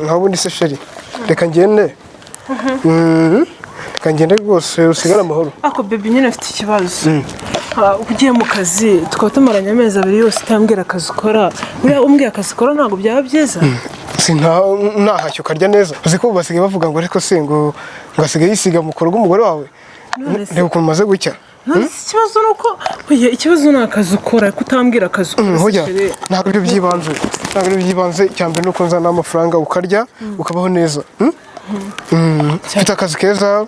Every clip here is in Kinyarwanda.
nkabundi se sheri reka ngende reka ngende rwose usigara amahoro ako baby nyine afite ikibazo ugiye mu kazi tukaba tumaranye amezi abiri yose utambwira akazi ukora buriya umbwiye akazi ukora ntabwo byaba byiza ntahashye ukarya neza uzi ko basigaye bavuga ngo ariko se ngo asigaye yisiga mu korogo umugore wawe reba ukuntu umaze gucya ikibazo ni uko ikibazo ni akazi ukora ariko utambwira akazi ukora ntabwo ibyo by'ibanze icya mbere ni uko nzana amafaranga ukarya ukabaho neza ufite akazi keza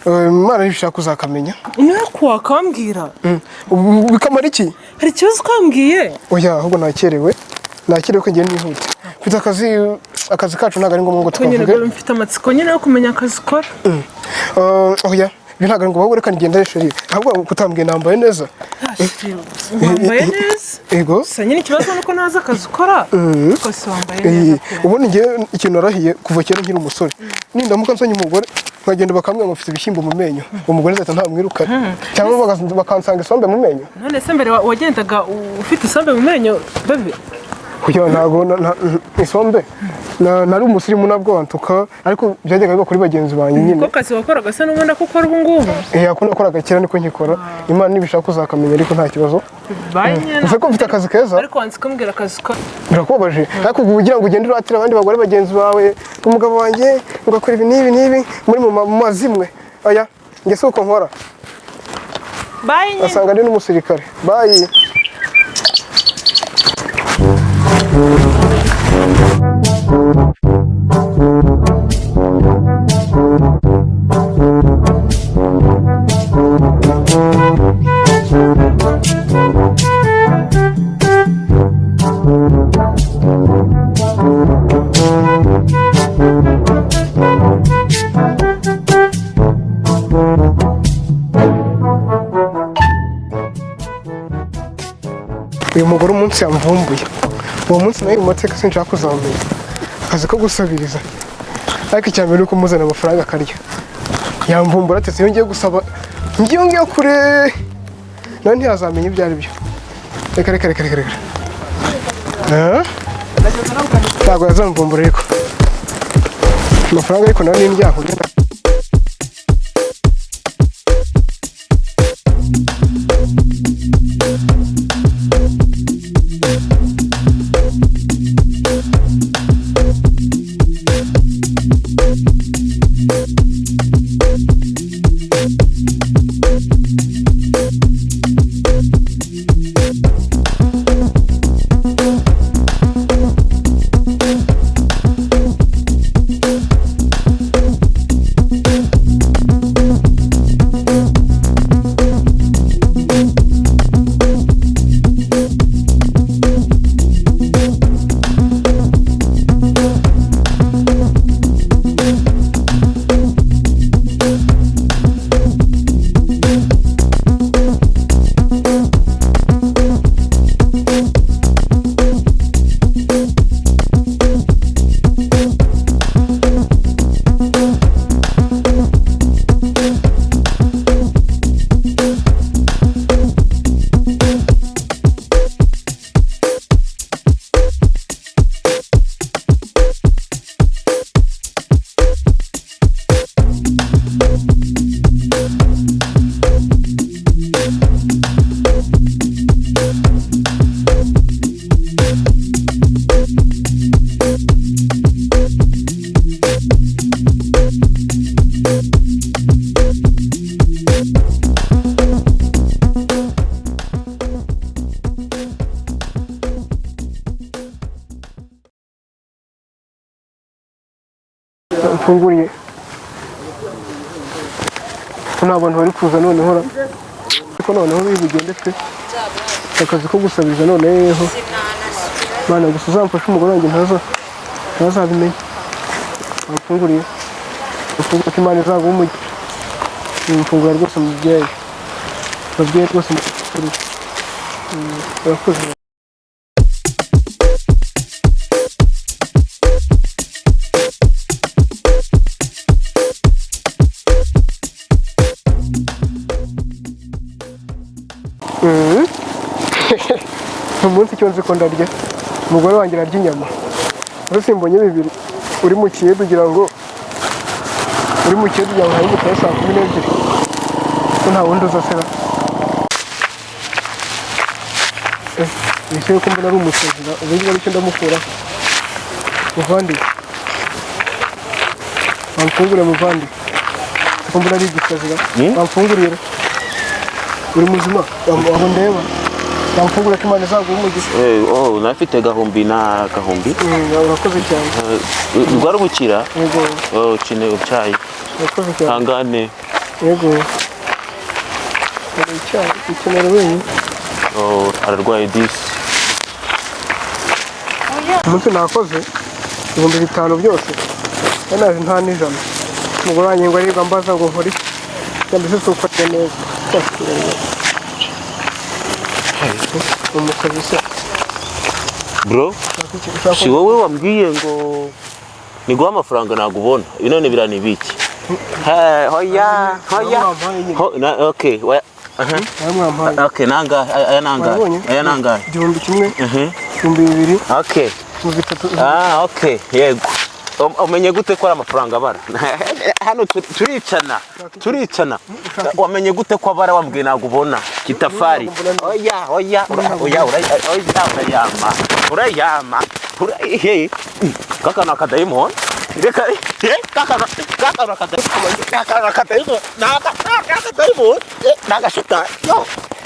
imana ntibishaka uzakamenya niwe wakambwira bikamara iki hari ikibazo ukambwiye oya ahubwo nakerewe ko ngiye nihute mfite akazi kacu ntabwo ari ngombwa ngo twavuge mfite amatsiko nyine yo kumenya akazi ukora oya ibi ntabwo ari ngombwa reka ngenda sheri ahubwo kutambwiye nambaye neza wambaye neza yego gusa nyine ikibazo ni uko ntazi akazi ukora rwose wambaye neza ubundi ngewe ikintu narahiye kuva kera nkiri umusore nindamuka nsonye umugore nkagenda bakambwira ngo mfite ibishyimbo mu menyo umugore nzahita ntamwirukana cyangwa bakansanga isombe mu menyo none se mbere wagendaga ufite isombe mu menyo bebe kugira ntabwo isombe nari umusirimu nabwo wantuka ariko byajyaga biba kuri bagenzi banjye nyine ko kazi wakoraga se n'ubona ko ukora ubu ngubu ako nakoraga kera niko nkikora imana nibishaka uzakamenya ariko nta kibazo uzi ko mfite akazi keza ariko wanze kumbwira akazi ukora birakubabaje ariko ugira ngo ugende uratira abandi bagore bagenzi bawe umugabo wanjye ngo akora ibi n'ibi muri mu mazimwe oya njye si uko nkora asanga ari n'umusirikare bayi uyu mugore umunsi yamvumbuye uwo munsi nayo umateka sinshaka kuzamenya akazi ko gusabiriza ariko icya mbere ni uko muzana amafaranga akarya yamvumbura ati iyo ngiye gusaba ngiye kure nawe ntiyazamenya ibyo ari byo reka ntabwo yazamvumbura ariko amafaranga ariko nawe ni indyaho mfunguriye nta bantu bari kuza noneho ariko noneho bigende pe akazi ko gusabiriza noneho bana gusa uzamfashe umugore wanjye ntazabimenya mfunguriye mfungura ko imana izaguha umugisha mfungura rwose mubyeyi rwose urakoze umunsi icyo nzi ko ndarya umugore wanjye ararya inyama rero simbonye bibiri uri mu kiye kugira ngo hari gutaha saa 12 ko nta wundi uzasera ese ko mbona ari umusazi ubundi bari cyo ndamukura muvandi bamfungure muvandi ko mbona ari igisazi bamfungurira uri muzima aho ndeba bamfungure ko Imana izaguha umugisha nafite gahumbi na gahumbi urakoze cyane rwari gukira yego ukine ucyayi urakoze cyane hangane yego icyayi ikenera wenyine ararwaye disi umunsi nakoze 5,000 byose naje nta n'ijana umugore wanjye ngo ariga mbaza ngo nkore cyangwa se ufate neza umukozi se bro si wowe wambwiye ngo niguha amafaranga nagubona none birani biki hoya okay okay nanga aya nanga 1,000 2,000 okay okay yego umenye gute ko ari amafaranga bara hano turicana wamenye gute ko abara wambwiye nagubona kitafari oya urayama kaka nakadayimon reka kaka nakadayimon nagashita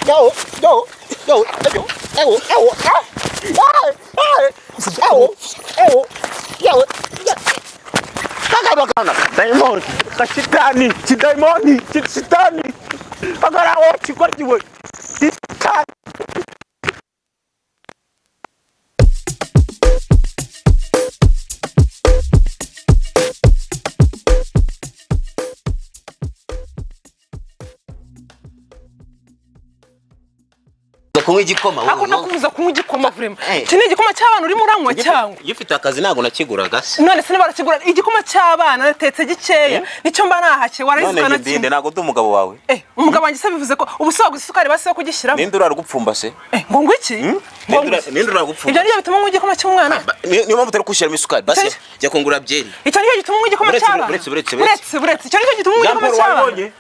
yo Diamond, kashitani, chidaimoni, chitani. Agora o chikorti we. Chitani. Kunywa igikoma wowe. Akunda kubuza kunywa igikoma vraiment. Kine igikoma cy'abana uri muranywa cyangwa? Gifite akazi nago nakiguraga se. None se barakigura igikoma cy'abana natetse gikeya. Nicyo mba nahake warizikana kimwe. None nago ndumugabo wawe. Umugabo wanjye se bivuze ko ubusaba gusukari base yo kugishyiramo. Ninde urarugupfumba se? Ngo ngwiki? Ninde urarugupfumba? Ibyo niyo bituma unywa igikoma cy'umwana. Niyo mpamvu utari kushyiramo isukari base. Jya kungura byeri. Icyo niyo gituma unywa igikoma cy'abana. Buretse. Icyo niyo gituma unywa igikoma cy'abana.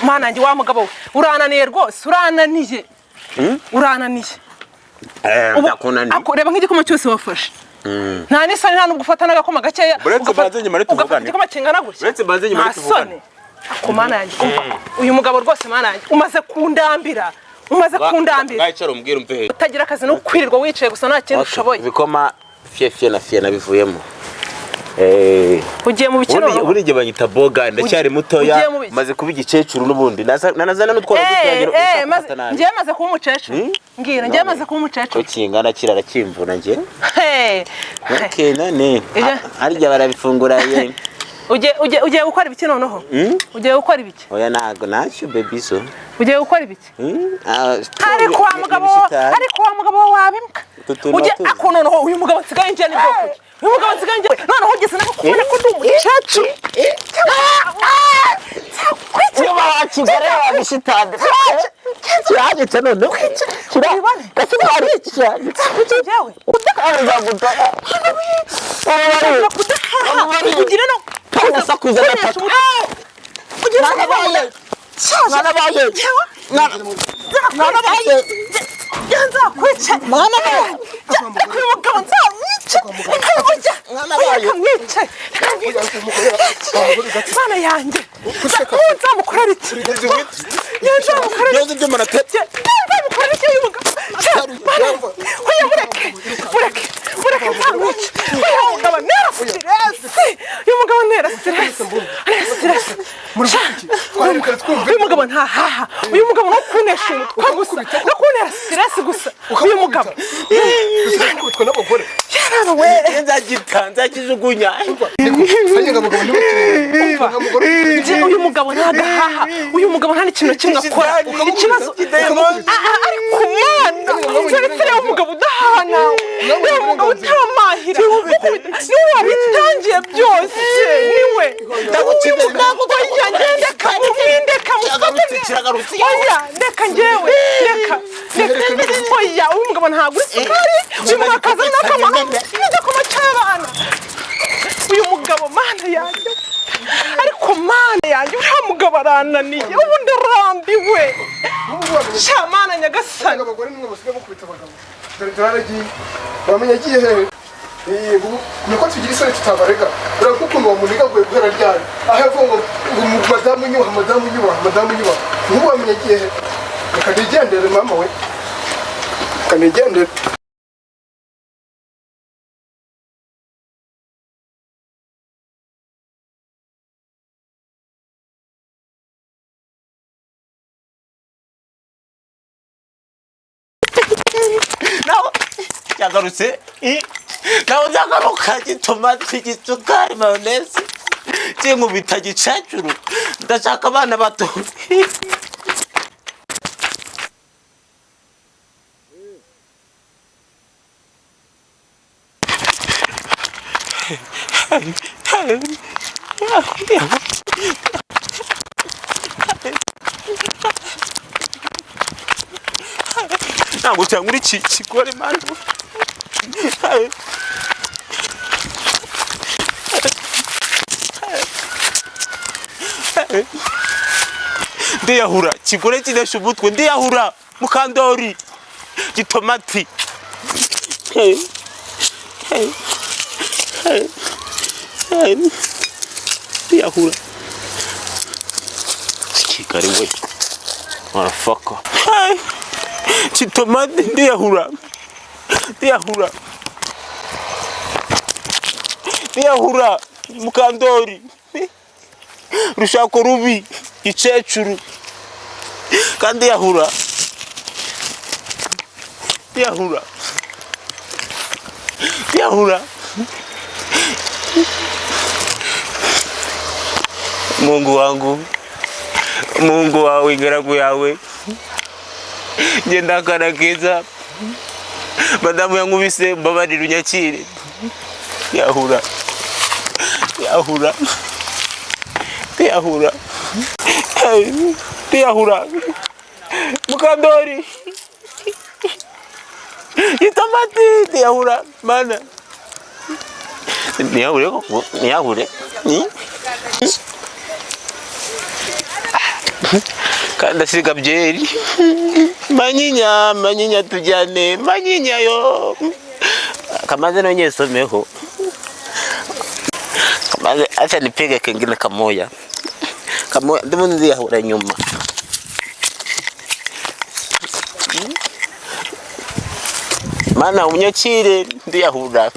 Mana yanjye wa mugabo urananiye rwose urananiye. Urananiye. Reba nk'igikoma cyose wafashe. Nta n'isoni nta nubwo ufata n'agakoma gakeya. Ugafata igikoma kingana gutya. Uretse banze nyuma tuvugana. Mana yanjye uyu mugabo rwose mana yanjye umaze kundambira. Gayicara umbwira umve. Utagira akazi no kwirirwa wicaye gusa nta kintu ushoboye. Bikoma fie na bivuyemo. Ugiye mu bikino buri gihe banyita boga ndacyari mutoya maze kuba igicecuru nubundi nanazana n'utwara dutagero ngiye maze kuba umucecuru ngira ngiye maze kuba umucecuru kingana kirara kimvuna ngiye none arya barabifungura ye ugiye gukora ibiki noneho ugiye gukora ibiki oya nago nacyo baby so ugiye gukora ibiki ariko wa mugabo wabimbwa ugiye akononeho uyu mugabo nsigaye ngiye nibwo kuki uyu mugabo nsigaye ngiye noneho ugeze nako kubona ko ndi umucecuru kigare wabishitande cyaje cyane no kirabane gasubari cyane jewe ugira no sakuza gatatu ugira nanabaye yanza kwica mwana uyu mugabo nzamwica nkamwica mana yanjye nzamukorera iki nzamukorera iki uyu mugabo oya mureke nzamwica uyu mugabo nera stress uyu mugabo ntahaha uyu mugabo no kunesha umutwe gusa no kunera stress gusa uyu mugabo nzakijugunya uyu mugabo ntagahaha uyu mugabo nta n'ikintu kimwe akora ikibazo ariko mwana seretse umugabo udahana uyu mugabo utamahira niwe wabitangiye byose niwe ndeka njyewe oya uyu mugabo ntabwo isukari uyu mugabo akaza n'akamaro n'igikoma cy'abana yanjye uriya mugabo arananiye ubu ndarambiwe shamana nyagasani abagore nimwe basigaye bakubita abagabo dore turaragiye bamenya agiye hehe niko tugira isoni tutabarega urabona ukuntu wamuniga aguye guhera ryari aho yavuga ngo madamu nyubaha nk'ubu wamenya agiye hehe reka nigendere mama we reka nigendere yagarutse nawe uzagaruka gitomati igisukari mayoneze kinkubita gicacuru ndashaka abana bato ntabwo cyangwa uri kigore mani ndiyahura kigore kinesha umutwe ndiyahura mukandori gitomati ndiyahura kigari we motherfucker gitomati ndiyahura mukandori rushako rubi gicecuru kandi ndiyahura Mungu wangu, Mungu wawe ingaragu yawe ngenda karakeza madamu yankubise mbabarira unyakire ndiyahura mukandori itomati ndiyahura mana niyahure kandi asiga byeri manyinya tujyane manyinya yo kamaze no nyesomeho kamaze acha nipige kengine kamoya ndimo ndiyahura nyuma mana unyakire ndiyahura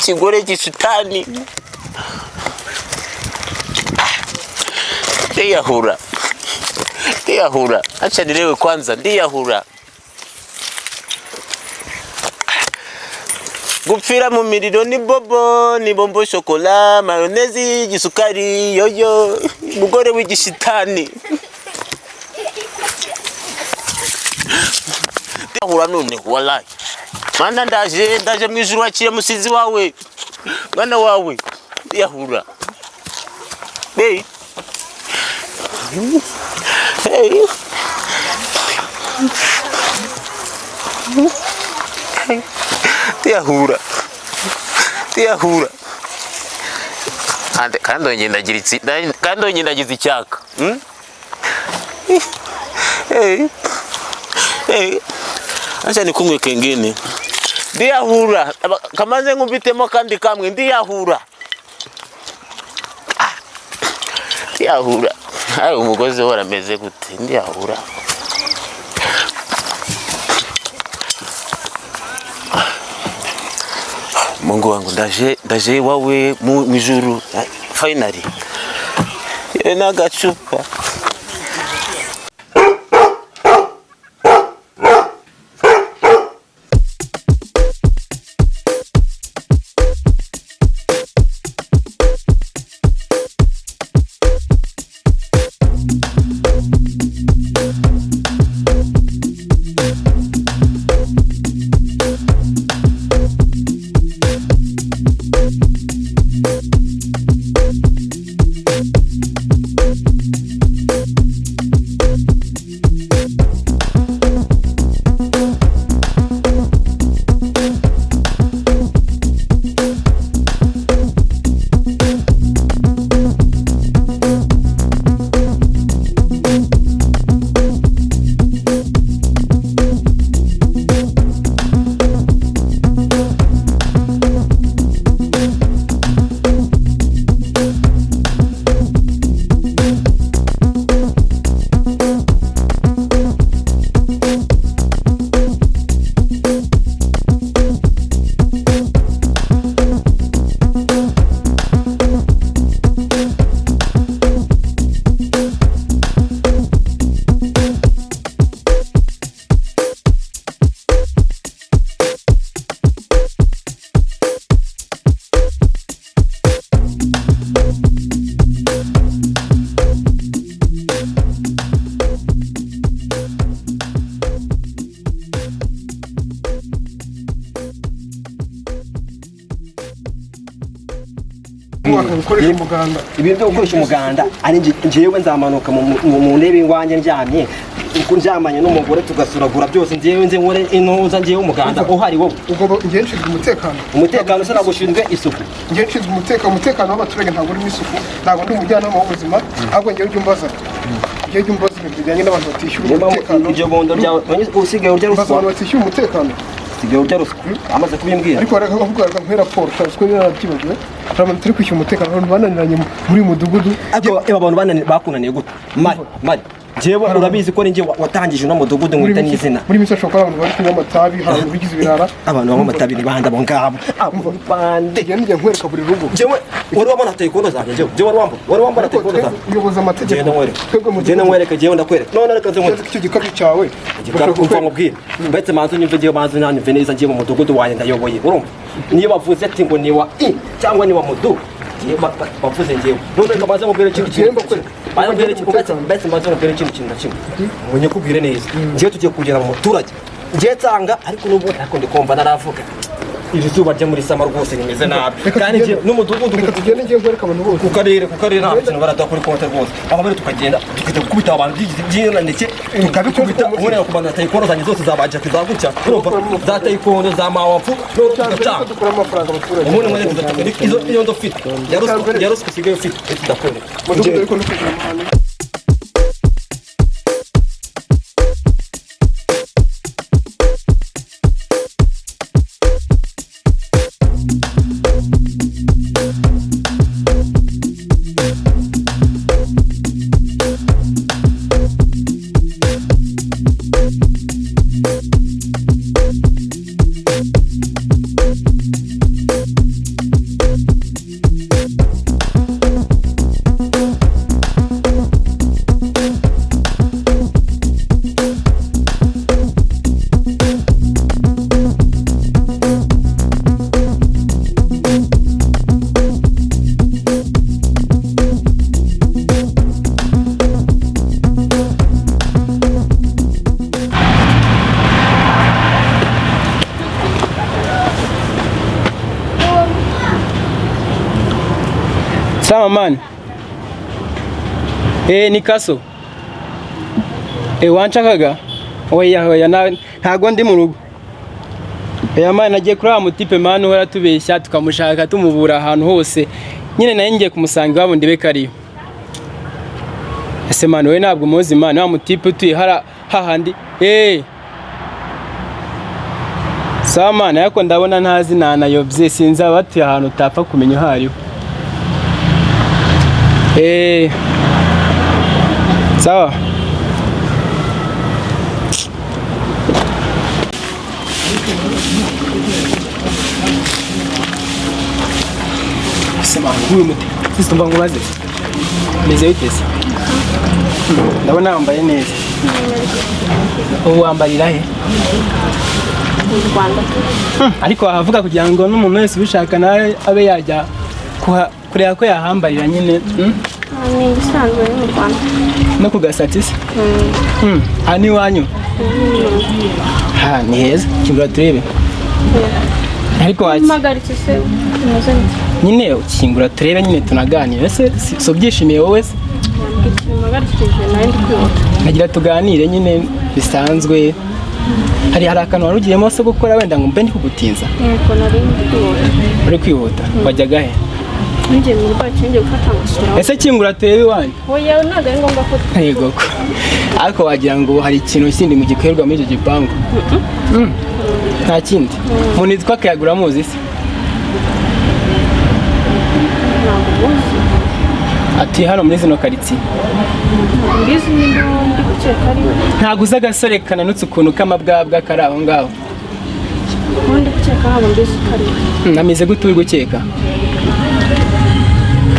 kigore gishitani ndiyahura acha nilewe kwanza ndiyahura gupfira mu miriro ni bombo chokola mayonezi gisukari yoyo mugore w'igishitani ndiyahura none wallahi mana ndaje mwijuru wakire musizi wawe mwana wawe ndiyahura hey ndiyahura kandi ongeye ndagize icyaka acha nikumwe kengine ndiyahura kamaze nkubitemo kandi kamwe ndiyahura ayi umugozi wora meze gute ndiyahura Mungu wangu ndaje wawe mu ijuru finally n'agacupa gukoresha umuganda. Ibintu byo gukoresha umuganda ari njyewe nzamanuka mu ntebe iwanjye ndyamye ndyamanye n'umugore tugasuragura byose njyewe nze nkore intuza njyewe umuganda uhari wowe. Ubwo njye nshinzwe umutekano. Umutekano se nagushinzwe isuku. Njye nshinzwe umutekano w'abaturage ntabwo urimo isuku, ntabwo ndi umujyanama w'ubuzima, ahubwo njyewe ujya umbaza. Njyewe ujya umbaza ibintu bijyanye n'abantu batishyura umutekano. Ibyo bondo byawe usigaye urya ruswa. Abantu batishyura umutekano. Usigaye urya ruswa. Amaze kubimbwira. Ariko baravuga nka raporo cyangwa se yarabyibagiwe. Abantu turi kwishyura umutekano, abantu bananiranye muri mudugudu. Abantu bakunaniye gute? Mari. Jewe urabizi ko ninjye watangije no mudugudu mwita n'izina. Muri misho shokora abantu bari kunywa amatabi, abantu bigize ibirara. Abantu banywa amatabi ni banda bo ngabo. Bande. Njye nkwereka buri rugo. Jewe wari wabona taekwondo zanjye jewe. Jewe wari wambara taekwondo zanjye. Uyoboza amategeko. Jewe nkwereka jewe ndakwereka. None reka nze nkwereka icyo gikabyo cyawe. Igikabyo umva nkubwire. Mbetse manzo nyumve jewe manzo nanyumve neza ngiye mu mudugudu wanjye ndayoboye. Urumva? Niyo bavuze ati ngo ni wa i cyangwa ni wa mudu. Bavuze njyewe. None reka manzo mubwire ikintu kimwe. Bayambere mbese manzo mubwire ikintu kimwe na kimwe. Mwenye kubwire neza. Ngiye tugiye kugera mu muturage. Ngiye tsanga ariko n'ubu ariko ndikomba naravuga. Iri zuba ryo muri sama rwose nimeze nabi. Kandi ngiye n'umudugudu tugende ngiye kwereka abantu bose. Ku karere nta kintu barada kuri konti rwose. Ababere tukagenda tukita gukubita abantu by'ina ndetse tukabikubita ubone ku bantu taekwondo zanjye zose zabaje kuzaguca. Urumva za taekwondo za mawapfu no tugacanga. Dukora amafaranga abaturage. Umuntu mwe kuzataka izo ndo fit. Yaroswe sigaye fit. Tudakora. Mudugudu ariko n'ukugura umuhanda. Sawa mani. Ni Kaso. Wanshakaga? Oya ntago ndi mu rugo. Mani nagiye kuri wa mutipe mani uhora tubeshya tukamushaka tumubura ahantu hose. Nyine nayo ngiye kumusanga iwabo ndibe kariyo. Ese mani we ntabwo muzi mani wa mutipe utuye hahandi. Sawa mani ariko ndabona ntazi nanayobye sinzi abatuye ahantu utapfa kumenya uhariho. Sawa. Sema huyu mute. Sisi tumba ngumaze. Meze bitese. Ndabona wambaye neza. Ubu wambarira he? Mu Rwanda. Ariko wahavuga kugira ngo n'umuntu wese ubishaka nawe abe yajya kureba ko yahambarira nyine. Ni igisanzwe mu Rwanda. No kugasatisa? Aha ni iwanyu? Ni heza. Kingura turebe. Ariko mpagaritse se umeze nyine kingura turebe nyine tunaganira. Ese so byishimiye wowe se? Mpagaritse nawe ndi kwihuta. Nagira tuganire nyine bisanzwe. Hari akantu wari ugiyemo se gukora wenda ngo mbe ndi kugutinza? Yego nari ndi kwihuta. Uri kwihuta? Wajyaga he? Ngiye mu rugo ngiye gufata amasura. Ese kingura turebe iwanyu? Oya ntabwo ari ngombwa ko. Yego ko. Ariko wagira ngo hari ikintu kindi mu gikorerwa muri icyo gipangu? Nta kindi. Umuntu yitwa Kayagura muzi se? Ntabwo muzi. Ati hano muri zino karitsiye. Mbizi ndi gukeka ari we. Ntabwo uzi agasore kananutse ukuntu k'amabwabwa kari aho ngaho? Ndi gukeka ntabwo mbizi ko ari we. Nameze gute uri gukeka?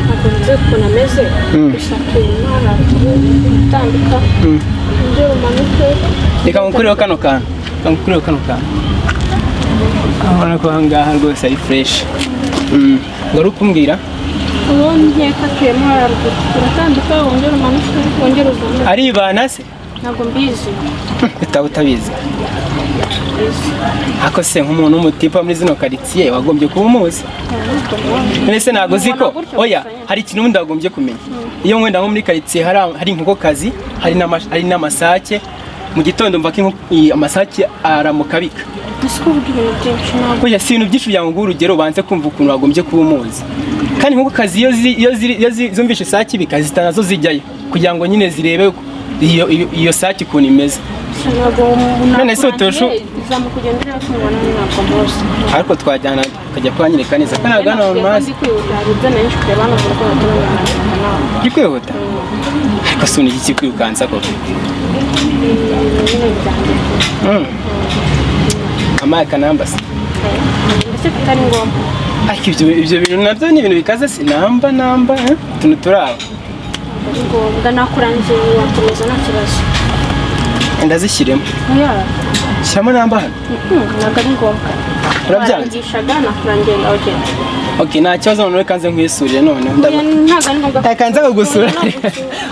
Ntabwo ukuntu ameze. Gusa tuyimara gutandika. Ndi umanuke. Reka ngukureho kano kantu. Urabona ko aha ngaha rwose ari fureshi. Ngo ari ukumbwira? Ubu nkeka tuyemo haruguru. Turatandika wongera umanuke wongera uzamuke. Aribana se? Ntabwo mbizi. Utaba utabizi. ako se nk'umuntu w'umutipa muri zino quartier wagombye kuba umuzi nese ntago ziko oya hari ikintu undi wagombye kumenya iyo mwenda nko muri quartier hari inkokokazi hari n'amasake mu gitondo mva ko amasake aramukabika oya si ibintu byinshi byangu urugero banze kumva ukuntu wagombye kuba umuzi kandi inkokokazi iyo zumvishe isake bikazita nazo zijyayo kugira ngo nyine zirebe iyo sake ukuntu imeze none se utosho ariko twajyana tukajya kwanyereka neza ko ntabwo hano mazi kikwihuta ariko si uniki kikwirukansa koko amaye kanambase mbese tutari ngombwa ariko ibyo bintu nabyo ni ibintu bikaze si namba utuntu turaho ngombwa nakurangiye wakomeza nta kibazo ndazishyiremo shyiramo namba hano ntabwo ari ngombwa urabyangishaga nakurangiye ngaho genda okay nta kibazo none kanze nkwisurire none ntabwo ari ngombwa kanze kugusura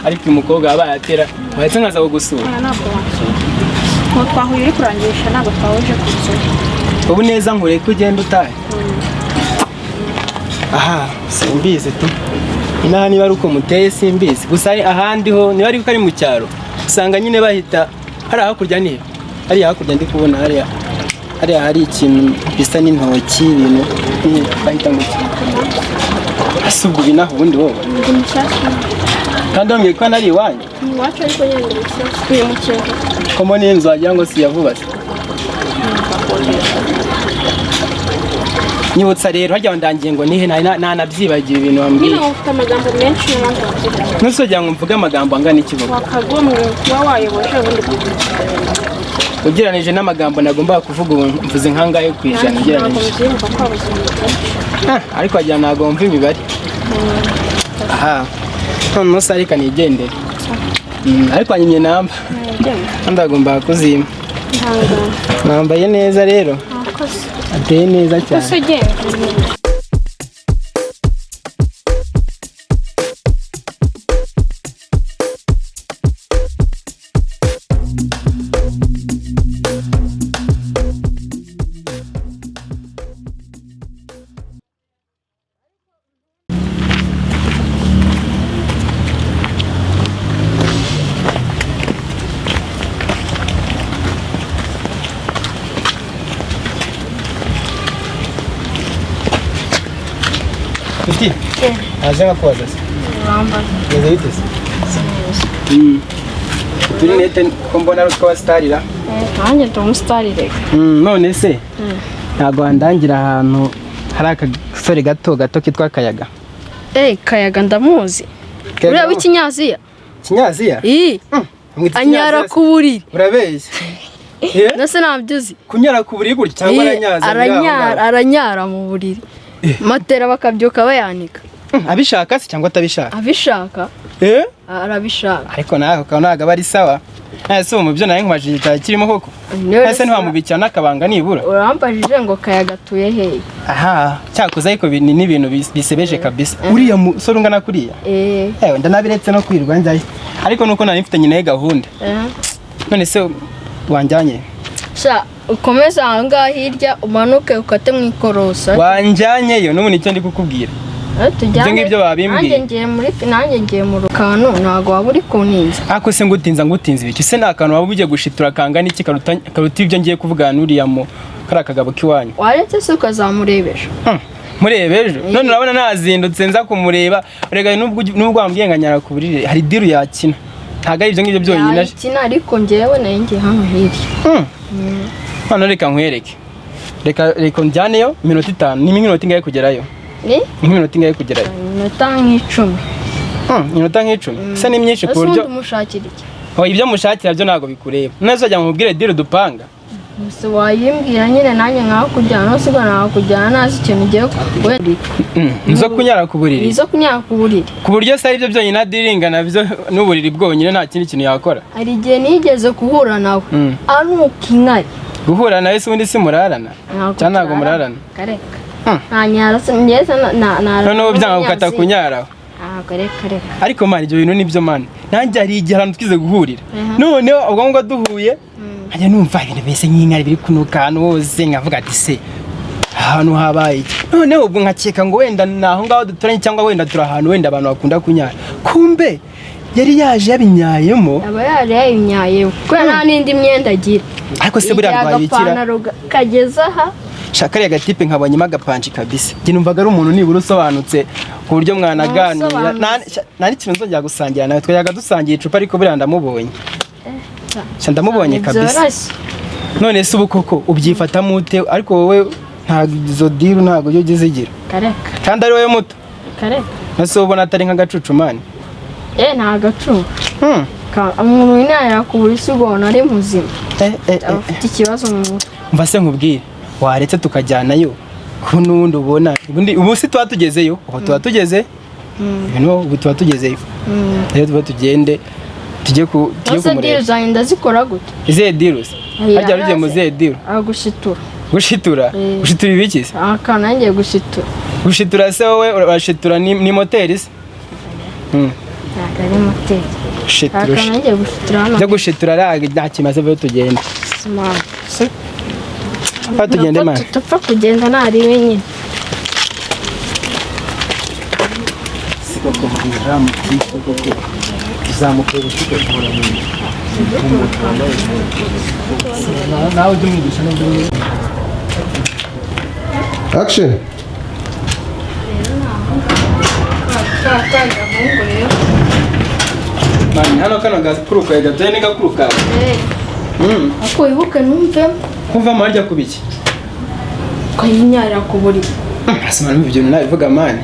ariko umukobwa abaye atera wahetse nkaza kugusura ntabwo wansura ngo twahuye kurangisha ntabwo twahuje kunsura ubu neza nkure ko ugenda utahe aha simbizi tu inaha niba ari uko muteye simbizi gusa ahandi ho niba ari ko ari mu cyaro usanga nyine bahita hari hakurya nihe hari hakurya ndi kubona hariya hari ikintu bisa n'intoki ibintu bahita mu cyaro ese ubwo binaho ubundi wowe ndi mushyashya kandi wambwiye ko nari iwanyu iwacu ariko nyine ndi mushyashya uyu mukeka ko mbona iyi nzu wagira ngo si yavuba se nyibutsa rero hajya wandangiye ngo nihe ntanabyibagiwe ibintu wambwiye niba ufite amagambo menshi n'abandi bavuga ntusogira ngo mvuge amagambo angana iki koko wakagomwe kuba wayoboje ubundi bwite ugereranije n'amagambo nagombaga kuvuga ubu mvuze nkangahe ku ijana ugereranije ariko wagira ntabwo wumva imibare aha none umunsi ariko nigendere ariko wanyimye namba ndagombaga kuzima nambaye neza rero ateye neza cyane Tuti? Aje ngakubaza se? Ramba. Neza bite se? Turi nete ko mbona ari twastarira. Nanjye ndi umusitari reka. None se? Ntabwo wandangira ahantu hari akasore gato kitwa Kayaga. Kayaga ndamuzi. Uriya w'ikinyaziya? Kinyaziya? Anyara ku buriri. Urabeshya? Nase nabyuzi. Kunyara ku buriri gutya cyangwa aranyaza? Aranyara mu buriri. Matera bakabyuka bayanika. Abishaka se cyangwa atabishaka? Abishaka. Arabishaka. Ariko naho ntabwo bari sawa. Ese mu byo naye nkwaje cyane kirimo koko. Ese ntiwamubikira nakabanga nibura. Urambajije ngo Kayaga tuye hehe? Aha, cyakoze ariko ni ibintu bisebeje kabisa. Uriya musore ungana kuriya? Ndanabiretse no kwirwa njyaye. Ariko nuko nari mfitanye naye gahunda. None se wanjyanye? Sha ukomeza ahangaha hirya umanuke ukate mu ikorosa. Wanjyanyeyo n'ubu nicyo ndi kukubwira. Tujyane. Ngibyo babimbwiye. Nanjye ngiye mu rukano ntago waba uri kuntinza. Ako se ngutinza ibiki se nakantu waba ugiye gushitura kangana iki karuta ibyo ngiye kuvugana n'uriya mu kari akagabo k'iwanyu. Waretse se ukazamurebesha. Murebejo none urabona nazindutse nza kumureba rega nubwo wambwiye nganyara ku buriri hari diru yakina ntago ari ibyo ngibyo byonyine yakina ariko njyewe naye ngiye hano hirya. Hano reka nkwereke reka njyaneyo iminota 5 ni iminota ingahe kugerayo? Ni iminota ingahe kugerayo? Iminota nk'icumi. Iminota nk'icumi se ni myinshi ku buryo umushakira iki? Ibyo mushakira byo ntago bikureba nazajya mubwire diru dupanga. Musi wayimbwira nyine nanjye nkaho kujyana no sigo naho kujyana nazi ikintu ugiye kuburira. Nizo kunyara ku buriri. Nizo kunyara ku buriri. Ku buryo se ari byo byonyine adiringa nabyo n'uburiri bwonyine nta kindi kintu yakora. Hari igihe nigeze kuhura nawe. Anuka inkari. Guhura nawe se undi si murarana? Cyangwa ntago murarana? Kareka. Nanyara se ngeze na None byanga gukata kunyara. Kareka. Ariko mani ibyo bintu nibyo mani. Nanjye hari igihe ahantu twize guhurira. None ubwo ngo duhuye nkajya numva ibintu bese nk'inkari biri kunuka ahantu hose nkavuga ati se ahantu habaye noneho ubwo nkakeka ngo wenda naho ngaho duturanye cyangwa wenda turi ahantu wenda abantu bakunda kunyara kumbe yari yaje yabinyayemo aba yaje yabinyayeho kuko nta n'indi myenda agira ariko se buriya rwabikira kageza aha shaka ariya gatipe nkabonyemo agapanci kabisa njye numvaga ari umuntu nibura usobanutse ku buryo mwanaganira nta n'ikintu nzongera gusangira nawe twajyaga dusangira icupa ariko buriya ndamubonye ndamubonye kabisa none se ubu koko ubyifatamo ute ariko wowe ntabwo izo diru ntabwo ujya uzigira kandi ari wowe muto nase ubona atari nk'agacucumani nta gacucu umuntu winarira ku buri si ubona ari muzima afite ikibazo mu mutwe mva se nkubwire waretse tukajyanayo ko n'ubundi ubona ubu si tuba tugezeyo ubu tuba tugeze ubu tuba tugezeyo rero tuba tugende tujye kumureba diru zanjye ndazikora gute izihe diru se harya rugiye mu zihe diru gushitura gushitura ibiki se akantu nanjye gushitura se wowe urashitura ni moteri se ntabwo ari moteri akantu nanjye gushitura hano byo gushitura nta kimaze vuba tugende tugende mani tupfa kugenda ntari wenyine siko kumvira mu kiko koko tuzamukora tukakora nawe ujye umwigisha n'ubwo action mani hano kano gakuruka gatoye ni gakuruka ako wibuke numvemo kumvamo harya kubiki ukayinyarira ku buriri asimana ibyo nabivuga mani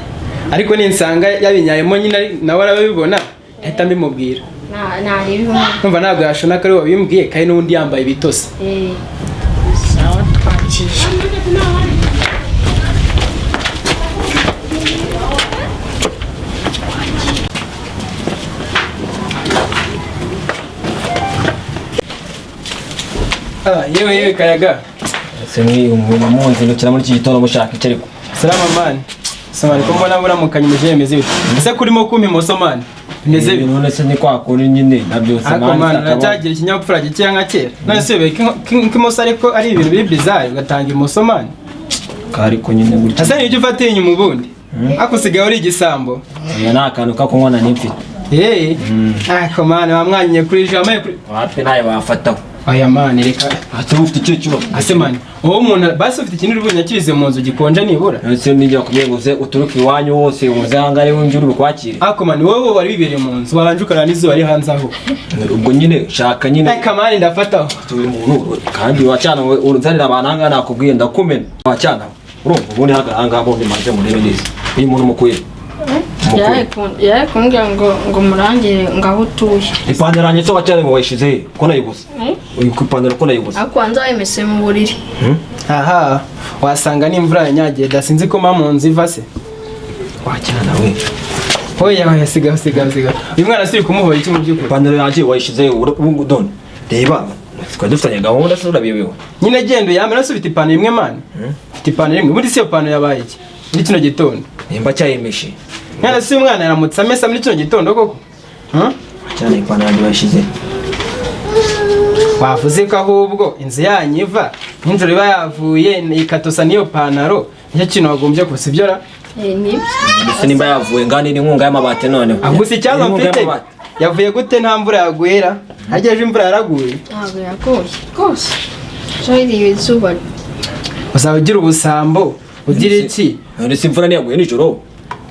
ariko ninsanga yabinyayemo nyine nawe arabibona ahita mbimubwira numva ntabwo yashona ko ari wabimbwiye kandi n'ubundi yambaye ibitose sawa twakije yewe kayaga semwe umuntu munzi ndukira muri iki gitondo mushaka icyo ariko salama mani samani ko mbona buramukanye muje yemeze bite ese kurimo kumpa imoso mani meze bite none se ni kwa kuri nyine nabyo samani nacyagira ikinyabupfura gikeya nka kera none se k'imoso ariko ari ibintu biri bizarre ugatanga imoso mani ariko nyine gutya asa n'ibyo ufatiye inyuma ubundi ako usigaye uri igisambo ni akantu ko kunywa n'imfite ako mani wamwanyiye kuri jamwe wape nawe wafataho aya mani reka ati ufite icyo kibazo ase mani wowe umuntu basi ufite ikintu uri bunyakirize mu nzu gikonje nibura ese nijya kuyeguze uturuka iwanyu wose uze hangare w'injye uri bukwakire ako mani wowe wari wibereye mu nzu wabanje ukarana n'izuba ari hanze aho ubwo nyine shaka nyine reka mani ndafataho turi umuntu kandi wacana uruzanira abantu ahangaha nakubwiye ndakumena wacana urumva ubundi ahangaha bombi maze murebe neza uyu muntu mukuye yari kumbwira ngo murangire ngaho utuye ipantaro yanjye so wacane ngo wayishize he ko nayiguze uyu ku ipantaro ko nayiguze ariko wanza wayimese mu buriri aha wasanga n'imvura yanyagiye dasinzi ko mu nzu iva se wakina nawe oya sigaho uyu mwana siri kumuhora iki mu by'ukuri ipantaro yanjye wayishize he ubu done reba twari dufitanye gahunda se urabiyobewe nyine genda uyambe nase ufite ipantaro imwe mani ufite ipantaro imwe ubundi si iyo pantaro yabaye iki muri kino gitondo nimba cyayimeshe mwana si umwana yaramutse amesa muri kino gitondo koko cyane ipantaro yanjye wayishize wavuze ko ahubwo inzu yanyu iva n'injoro iba yavuye ikatosa n'iyo pantaro nicyo kintu wagombye kusibyora nibyo ndetse nimba yavuye ngani n'inkunga y'amabati noneho ahubwo si ikibazo mfite yavuye gute nta mvura yaguhera harya ejo imvura yaraguye ntabwo yaguye rwose iriwe izuba uzaba ugira ubusambo ugira iki ndetse imvura ntiyaguye nijoro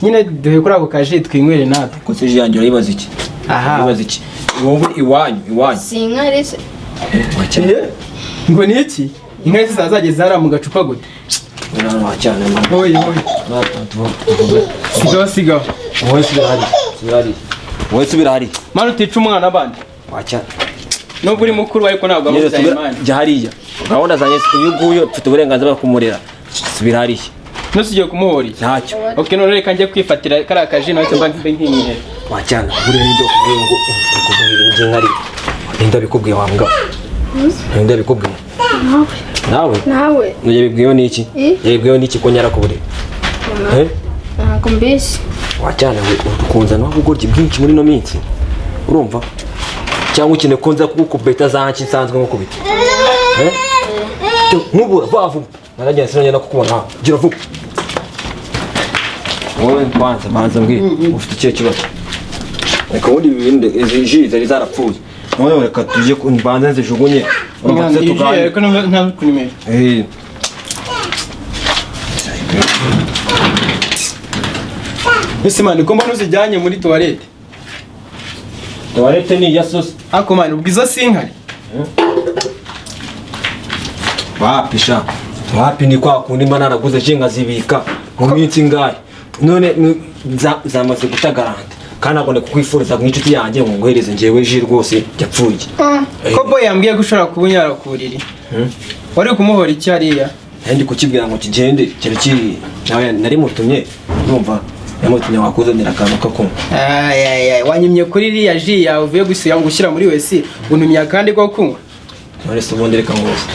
nyine duhe kuri ako kaji twinywere natwe ko se yanjye urayibaza iki urayibaza iki wowe iwanyu si inka rese ngo ni iki inka zose zazageze hariya mu gacupa gute sigaho wowe subira hari mani utica umwana abandi nubwo uri mukuru ariko ntabwo amubyaye mani jya hariya gahunda zanjye uyu nguyu mfite uburenganzira bwo kumurera subira hariya nose ugiye kumuhora iki ntacyo ok none reka njye kwifatira kariya kaji nawe mba mbe nk'imyere wajyana buriya nibyo kubwiye ngo njye nkari ninde abikubwiye wa mbwa ninde abikubwiye nawe yabibwiyeho n'iki yabibwiyeho n'iki ko nyara ku buriri ntabwo mbese wajyana we ukunza nawe ubugoryi bwinshi muri ino minsi urumva cyangwa ukine ko nza kugukubita zanki nsanzwe nkukubita nkubura vuba naragenda sinongera kukubona gira vuba wowe banza mbwira ufite ikihe kibazo reka ubundi ibindi izi ji zari zarapfuye none reka tujye banza nzijugunye reka nta kunimera ese mani ko mbona uzijyanye muri toilette toilette ni iya sosi ako mani ubwiza sinkari wapi ni kwa kundi mba naraguze je nkazibika mu minsi ngahe none zamaze gutagaranta kandi nabone kukwifuriza ku inshuti yanjye ngo nguhereze njyewe ji rwose yapfuye ko boy yambwiye ko ushobora kubunyara ku buriri wari kumuhora iki hariya ndi kukibwira ngo kigende kiri nawe nari mutumye numva yamutumye wakuzanira akantu ko kunywa wanyimye kuri iriya ji yawe uvuye gushyira muri wese untumye kandi ko kunywa none se ubundi reka ngose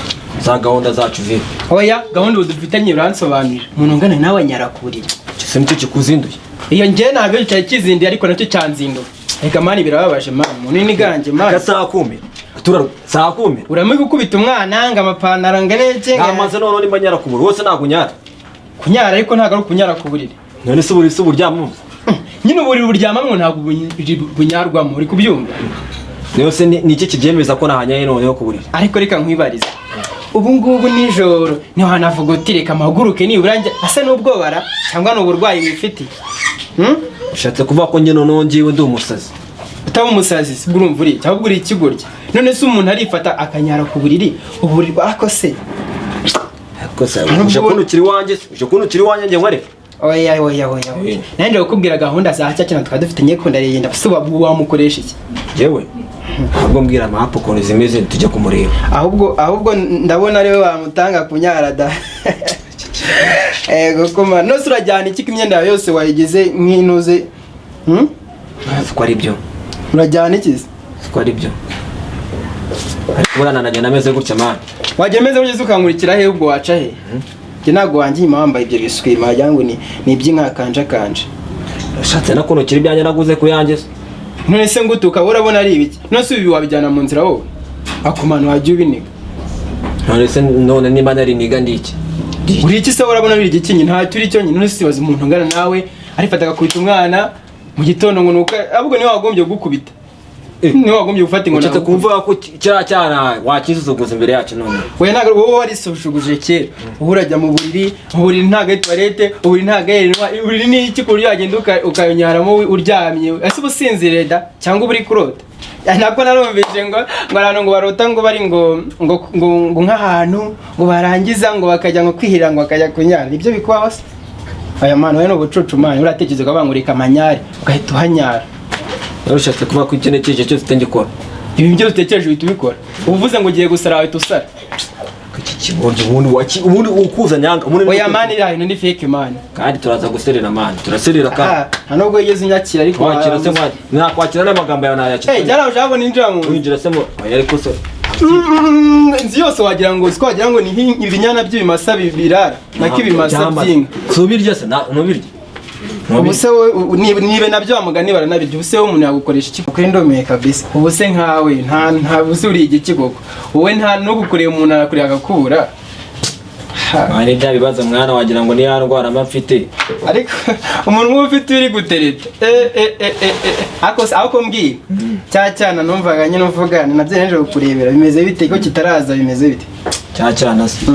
za gahunda zacu vipi oya gahunda dufitanye uransobanurira umuntu ungana nawe anyara ku buriri se nicyo kikuzinduye iyo njye ntabwo cyari kizinduye ariko nacyo cyanzinduye reka mani birababaje mani umuntu n'iganje mani gasakume sakume uramaze gukubita umwana ngo amapantaro nganeke ngamaze none nimba nyara ku buriri wose nakunyara kunyara ariko ntabwo ari kunyara ku buriri none se buri uburyamamo nyine uburiri buryamamo ntabwo bunyarwamo uri kubyumva yose ni iki kibyemeza ko nahanyaye noneho ku buriri ariko reka nkwibarize ubu ngubu nijoro niho hanavuga uti reka amaguruke nibura asa n'ubwobara cyangwa ni uburwayi wifitiye ushatse kuvuga ko njye noneho ngiwe ndi umusazi utaba umusazi si bwo urumva uri cyangwa uri ikigoryi none se umuntu arifata akanyara ku buriri uburiri bwakose uje kunukira iwanjye njye nkore oya nanjye kukubwira gahunda za cyakina tukaba dufitanye ko ndarenda busuba wamukoresha iki yewe ahubwo mbwira amapu ukuntu zimeze tujya kumureba ahubwo ndabona ariwe wamutanga kunyara da koma no surajyana iki imyenda yawe yose wayigize nk'inuze siko ari byo urajyana iki siko ari byo ariko burana nagenda ameze gutya mani wajya ameze gutya ukankurikira he ubwo waca he njye ntabwo wanjye nyuma wambaye ibyo biswi wagira ngo ni iby'inka kanje ushatse no kunukira ibyanjye naguze ku yanjye none se ngutuka urabona ari ibiki none se ibi wabijyana mu nzira wowe akumana wajya ubiniga none se none nimba nari niga ndiki uri iki se urabona biri igikinyi nta turi cyo nyine none se baza umuntu ungana nawe arifata agakubita umwana mu gitondo ngo nuka ahubwo niwe wagombye gukubita niwe wagombye gufata ingona ucetse kumvuga ko kira cyana wakisuzuguza imbere yacu none we ntago wowe warisuzuguje kera ubu urajya mu buriri ntago ari toilette uburiri ntago ari uburiri ni iki ku buryo wagenda ukayonyaramo uryamye ese ubusinzire da cyangwa uburi kurota ntabwo narumvise ngo abantu ngo barota ngo bari ngo nk'ahantu ngo barangiza ngo bakajya ngo kwihira ngo bakajya kunyara ibyo bikubaho se aya mwana we ni ubucucu mwana uratekereza ko bangurika amanyari ugahita uhanyara ushatse kuvuga ko ikintu cyose cyose utengikora ibi byo utekereje uhita ubikora uvuze ngo ugiye gusara wahita usara iki kibonje ubundi ukuza nyanga oya mani irahe ndi fake mani kandi turaza guserera mani turaserera kandi nta nubwo yigeze unyakira ariko wakira se mani nakwakira n'amagambo yawe nayakira jyana ujabona injira mu winjira se mo ariko se inzu yose wagira ngo ni ibinyana by'ibimasa birara nako ibimasa by'inka subirya se nubirya ubuse nibe nabyo wamugani baranabirya ubuse umuntu yagukoresha iki kuri ndomeye kabisa ubuse nkawe nta buse uri igiki koko wowe nta no gukorera umuntu arakureba agakubura mani bya bibazo mwana wagira ngo ni ya ndwara mba mfite ariko umuntu uba ufite uri gutereta ako mbwira cyana numvaga nyine uvugana nabyo neje kukurebera bimeze bite ko kitaraza bimeze bite cyana se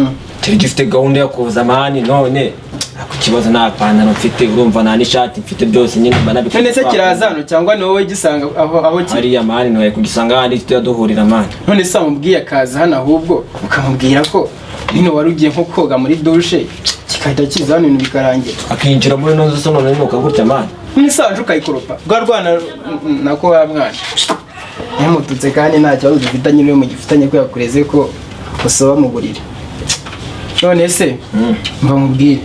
turi gifite gahunda yo kuza mani none ako kibazo nta pantaro mfite urumva nta n'ishati mfite byose nyine mba nabifite none se kiraza hano cyangwa ni wowe gisanga aho kiri hariya mani ntiwaye kugisanga ahandi tujya duhurira mani none se wamubwiye akaza hano ahubwo ukamubwira ko nino wari ugiye nko koga muri dushe kigahita kiza hano ibintu bikarangira akinjira muri ino nzu none nuka gutya mani none waje ukayikoropa rwa rwana nako wa mwana yamututse kandi nta kibazo dufitanye niwe mugifitanye ko yakureze ko usoba mu buriri none se mva mubwire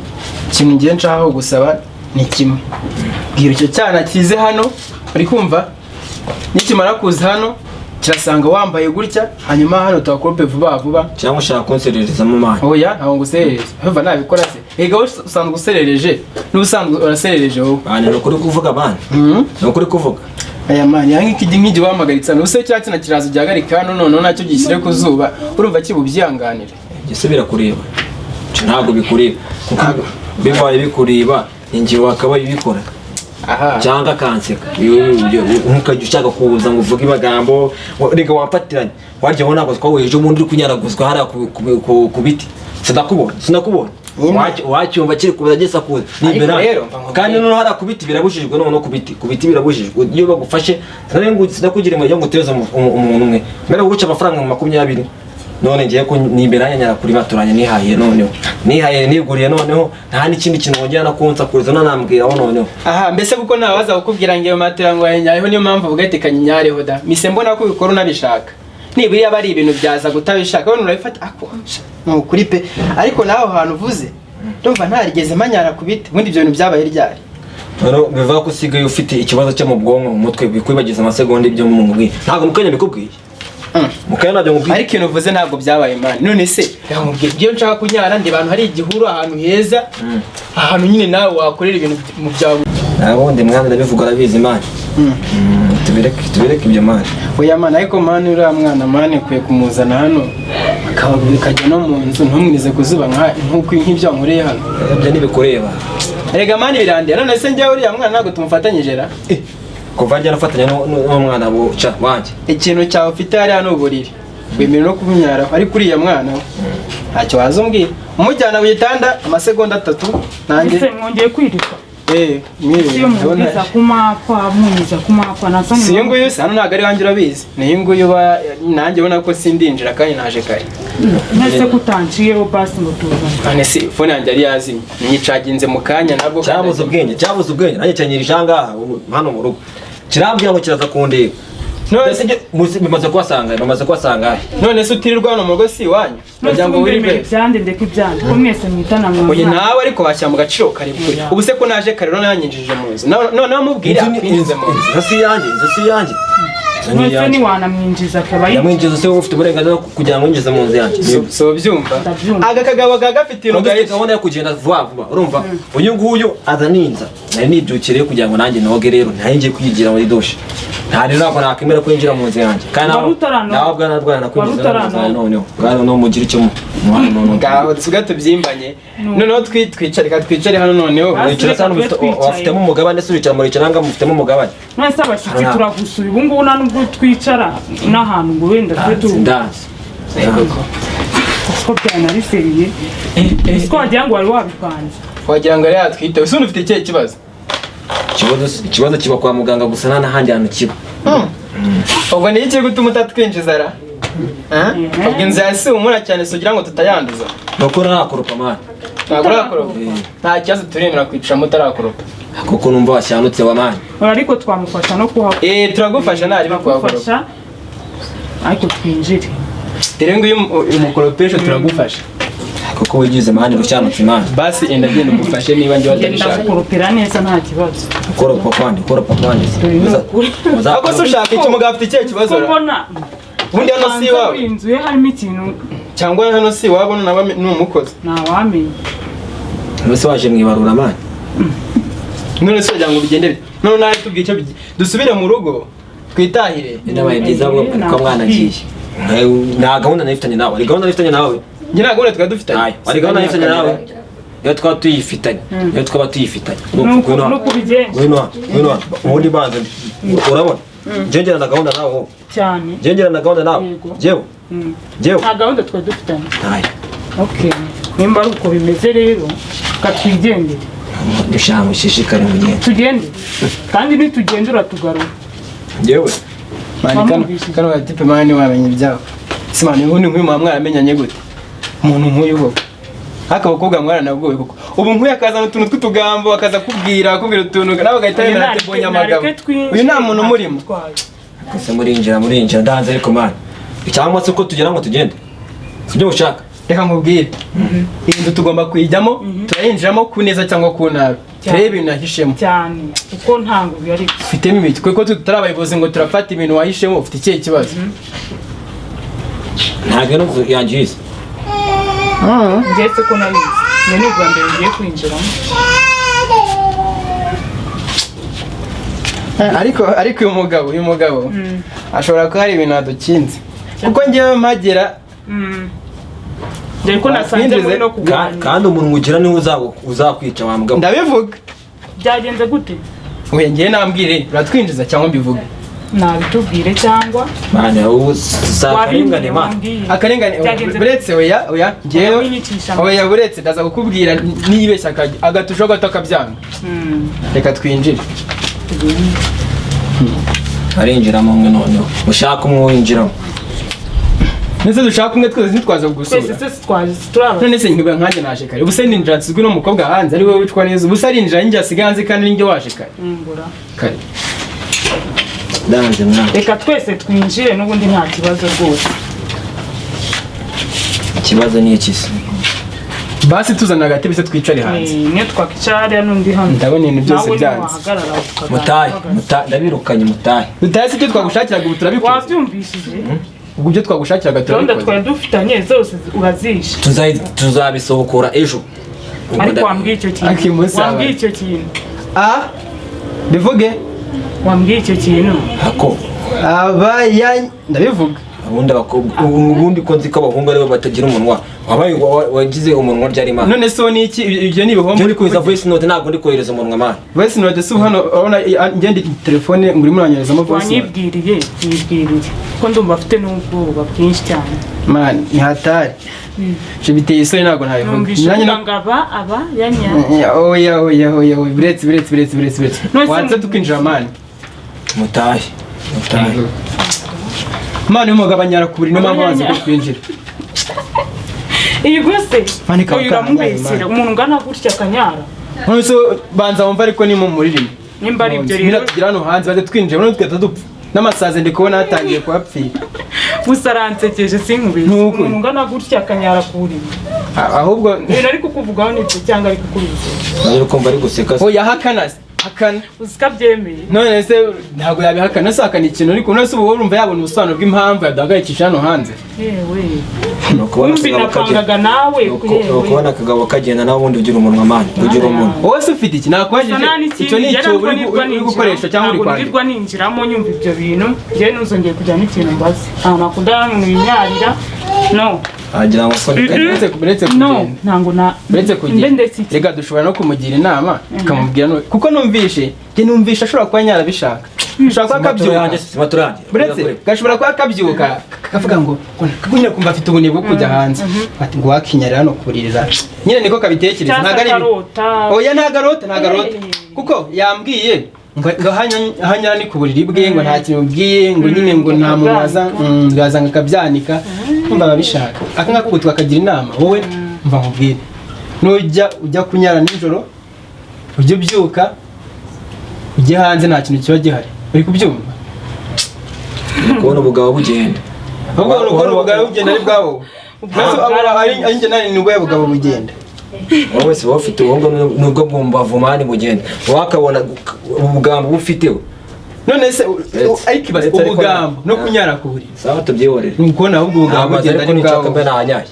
ikintu ngiye nshaka gusaba ni kimwe bwira icyo cyana kize hano uri kumva nikimara kuza hano kirasanga wambaye gutya hanyuma hano tuhakorope vuba cyangwa ushaka kunsererezamo mani oya ntabwo nguserereza hava nabikora se ega wowe usanzwe userereje n'ubusanzwe uraserereje wowe mani ni ukuri kuvuga mani ni ukuri kuvuga aya mani yangi kidi nk'igi wahamagaritse hano use cya kina kiraza gihagarika hano none nacyo gishyire ku zuba urumva kibubyihanganire gisubira kureba ntabwo bikureba kuko bibaye bikureba ingi wakaba ibikora cyangwa kanseka nk'ukajya ushaka kuza ngo uvuge amagambo reka wamfatiranye wajya ubona ko twaweje umuntu uri kunyaraguzwa hariya ku biti sinakubona wacyumva kiri kuza gisakuza nimbere kandi noneho hariya ku biti birabujijwe noneho ku biti birabujijwe iyo bagufashe sinakugira ngo uteze umuntu umwe mbere yo guca amafaranga 20 none ngiye ko nimbere anyanyara kuri baturanye nihaye noneho niguriye noneho nta n'ikindi kintu wongera nakunza kuza nanambwira noneho mbese kuko nabaza kukubwira ngiye matira ngo yanyayeho niyo mpamvu ugatekanye nyareho da mise mbona ko bikora unabishaka niburi abari ibintu byaza gutabishaka bone urabifata akonsha no kuri pe ariko naho hantu uvuze ndumva ntarigeze manyara kubite ubundi ibyo bintu byabaye ryari no biva ko usigaye ufite ikibazo cyo mu bwonko mu mutwe bikwibagiza amasegonda ibyo mu ngwi ntabwo mukanya bikubwiye mukanya nabyo mubwiye ariko ikintu uvuze ntabwo byabaye man none se yamubwiye ibyo nshaka kunyara ndi bantu hari igihuru ahantu heza ahantu nyine nawe wakorera ibintu mu byawe nabundi mwana ndabivuga arabizi man tubireke ibyo man oya man ariko man uriya mwana man kwiye kumuzana hano akajya no mu nzu ntumwirize kuzuba nk'ibyo wankoreye hano ibyo ntibikureba erega man birandiye none se njyewe uriya mwana ntabwo tumufatanyije ra kuva njye nafatanya n'umwana buca wanjye ikintu cyawe ufite hariya ni uburiri wemera no kubunyaraho ariko uriya mwana we ntacyo waza umbwira umujyana ku gitanda amasegonda 3 nanjye mwongeye kwiruka iyo mubwiza kumapfa muniza kumapfa nasani si nguyu hano ntabwo ari wanjye urabizi ni nguyu nanjye ubona ko sindinjira kandi naje kare nese kutanciyeho basi ngo tuzane none si fone yanjye ari yazimye nyicaginze mu kanya nabwo cyabuze ubwenge nanjye cyanyirije ahangaha hano mu rugo kirambwira ngo kiraza kundeba bimaze kuhasanga none se utirirwa hano mu rugo si iwanyu kugira ngo wiribere byande ndeke byande ko mwese mwitana mwana oye nawe ariko bashyira mu gaciro kare kuri ubu se ko naje kare none yanyinjije mu nzu none amubwira inzu si yanjye mwese ni wanamwinjiza akaba yamwinjiza se ufite uburenganzira kugira ngo yinjize mu nzu yanjye so byumva aga kagabo gafite irugari gahunda yo kugenda vuba urumva uyu nguyu aza ninza nari nibyukiriye kugira ngo nanjye noge rero ntahingiye kwigira muri doshe nta rero ntabwo nakwemera ko yinjira mu nzu yanjye kandi nawe bwana rwana nakwinjiza mu nzu noneho bwana no mugira icyo ngaho tuga tubyimbanye noneho twicare hano noneho wafitemo umugabane se uricara muri kiranga mufitemo umugabane mwese abashyitsi turagusuye ubu ngubu nta nubwo twicara n'ahantu ngo wenda twe ndazi ko byanabiseriye ko wagira ngo wari wabipanze wagira ngo ari yatwite usundi ufite ikihe kibazo ikibazo kiba kwa muganga gusa nta n'ahandi hantu kiba ubwo ni iki gutuma utatwinjiza ra ubwo inzu yasi umura cyane sugira ngo tutayanduza nuko ntakoropa mwana ntabwo urakoropa nta kibazo turemera kwicara mutarakoropa kuko numva washanutse wa mwana ariko twamufasha no kuhakora turagufasha ntari kuhakora ariko twinjire dore ngo uyu mukoropesho turagufasha kuko wigize mani rushanutse mwana basi enda genda umufashe niba njye watabishaka ndakuropera neza nta kibazo koropa kwandi ako se ushaka iki mugabo afite ikihe kibazo mbona ubundi hano si iwawe inzu ye harimo ikintu cyangwa hano si iwabo ni umukozi ntawamenya mbese waje mwibarura mani none se wagira ngo bigende none nawe tubwiye icyo dusubire mu rugo twitahire inabaye byiza ko mwana agiye nta gahunda nifitanye nawe ari gahunda nifitanye nawe njye nta gahunda twari dufitanye ari gahunda nifitanye nawe iyo twaba tuyifitanye no kubigenza ubundi banza urabona njye na gahunda nawe cyane njye na gahunda nawe njyewe nta gahunda twari dufitanye ntayo okay nimba ari uko bimeze rero katwigendere dushaka ushishikare tugende kandi nitugende uratugarura njyewe kano gatipe mani wamenye ibyawe si mani ubundi nk'uyu mwa mwaramenyanye gute umuntu nk'uyu koko haka abakobwa mwaranabwoye koko ubu nk'uyu akazana utuntu tw'utugambo akaza akubwira utuntu nawe agahita yemera ati mbonye amagabo uyu nta muntu umurimo gusa murinjira ndanze ariko mani cyangwa se ko tugira ngo tugende sibyo ushaka reka nkubwire iyi nzu tugomba kuyijyamo turayinjiramo ku neza cyangwa ku nabi turebe ibintu nahishemo cyane kuko ntango biyari ufitemo imiti kuko tutari abayobozi ngo turafata ibintu wahishemo ufite ikihe kibazo ntabwo ino nzu yangiza ngetse ko nabizi ni ubwa mbere ngiye kwinjiramo ariko uyu mugabo ashobora kuba hari ibintu adukinze kuko ngewe mpagera dore ko nasanze muri no kuganira kandi umuntu ugira niwe uzakwica wa mugabo ndabivuga byagenze gute oya ngewe nambwire uratwinjiza cyangwa mbivuge nabitubwire cyangwa mana usakarengane mana akarengane buretse oya ngewe oya buretse ndaza kukubwira nibeshya agatusho gato akabyanga reka twinjire arinjiramo umwe noneho ushaka umwe winjiramo nese dushaka umwe twese ntitwaza kugusura none se nkiba nkanjye naje kare ubuse ninjira nsizwe n'umukobwa hanze ari wowe wicwa neza ubuse arinjira njye asigaye hanze kandi ninjye waje kare danze mwana reka twese twinjire n'ubundi nta kibazo rwose ikibazo ni iki se basi tuzana agatebe se twicare hanze mwe twakicara hariya n'undi hano ndabona ibintu byose byanze mutahe ndabirukanye mutahe dutahe si ibyo twagushakiraga ubu turabikoze wabyumvishije ubwo ibyo twagushakiraga gahunda turabikoze twari dufitanye zose urazishe tuzabisohokora ejo ariko wambwiye icyo kintu bivuge wambwiye icyo kintu hako ndabivuga ubundi ko nzi ko abahungu aribo batagira umunwa wabaye wagize umunwa ryari mana none so ni iki ibyo ni ibihombo muri kuza voice note ntabwo ndi kohereza umunwa mana voice note si hano urabona ngende telefone nguri muranyerezamo voice note wanyibwiriye ko ndumva afite n'ubwoba bwinshi cyane man ni hatari je biteye isoni ntabwo ntabivuga nanjye ngaba aba yanya oya buretse wanze tukinjira man mutahe mani umugabo anyara ku buri no mpamvu wanze kwinjira iyi gose uramubesera umuntu ungana gutya akanyara none so banza wumva ariko ni mu muririmu nimba ari ibyo rero tugira hano hanze baze twinjira none twita dupfa n'amasaze ndi kubona hatangiye kuhapfira gusa aransekeje sinkubeshye umuntu ungana gutya akanyara ku buriri ahubwo rero ariko kuvugaho nibyo cyangwa ariko kubise nayo kumva ari guseka oya hakana uzika byemeye none se ntabwo yabihakana se hakana ikintu ariko none se ubu urumva yabona ubusobanuro bw'impamvu yadahagayikisha hano hanze wumva nakangaga nawe ukubona akagabo kagenda nawe ubundi ugira umunwa mani ugira umuntu wowe se ufite iki nakwajije icyo ni icyo uri gukoresha cyangwa uri kwandika ntabwo ninjiramo nyumva ibyo bintu njyewe ntuzongeye kujya n'ikintu mbaze ahantu hakunda umuntu winyarira no agira ngo uretse kugenda reka dushobora no kumugira inama tukamubwira kuko numvishe ashobora kuba nyarabishaka ushobora kuba akabyuka gashobora kuba akabyuka kakavuga ngo nyine kumva afite ubunebwe bwo kujya hanze ati ngo wakinyarira no kuririra nyine niko kabitekereza ntabwo ari oya ntabwo arota kuko yambwiye ngo hanyara ni ku buriri bwe ngo nta kintu ubwiye ngo nyine ngo nta muntu waza ngo akabyanika numva babishaka aka ngaka ubu twakagira inama wowe mva nkubwire ujya kunyara nijoro ujye ubyuka ujye hanze nta kintu kiba gihari uri kubyumva kubona ubugabo bugenda ubwo ubugabo bugenda ari bwawo ari njye nani ni ubwo bugabo bugenda wowe se wowe ufite ubuhungu nubwo bwumbavu mani bugenda wakabona ubugambo bufiteho none se ariko ibaze ubugambo no kunyara ku buriri sawa tubyihorere nuko naho ubwo bugambo bugenda ari bwawo mbe nanyaye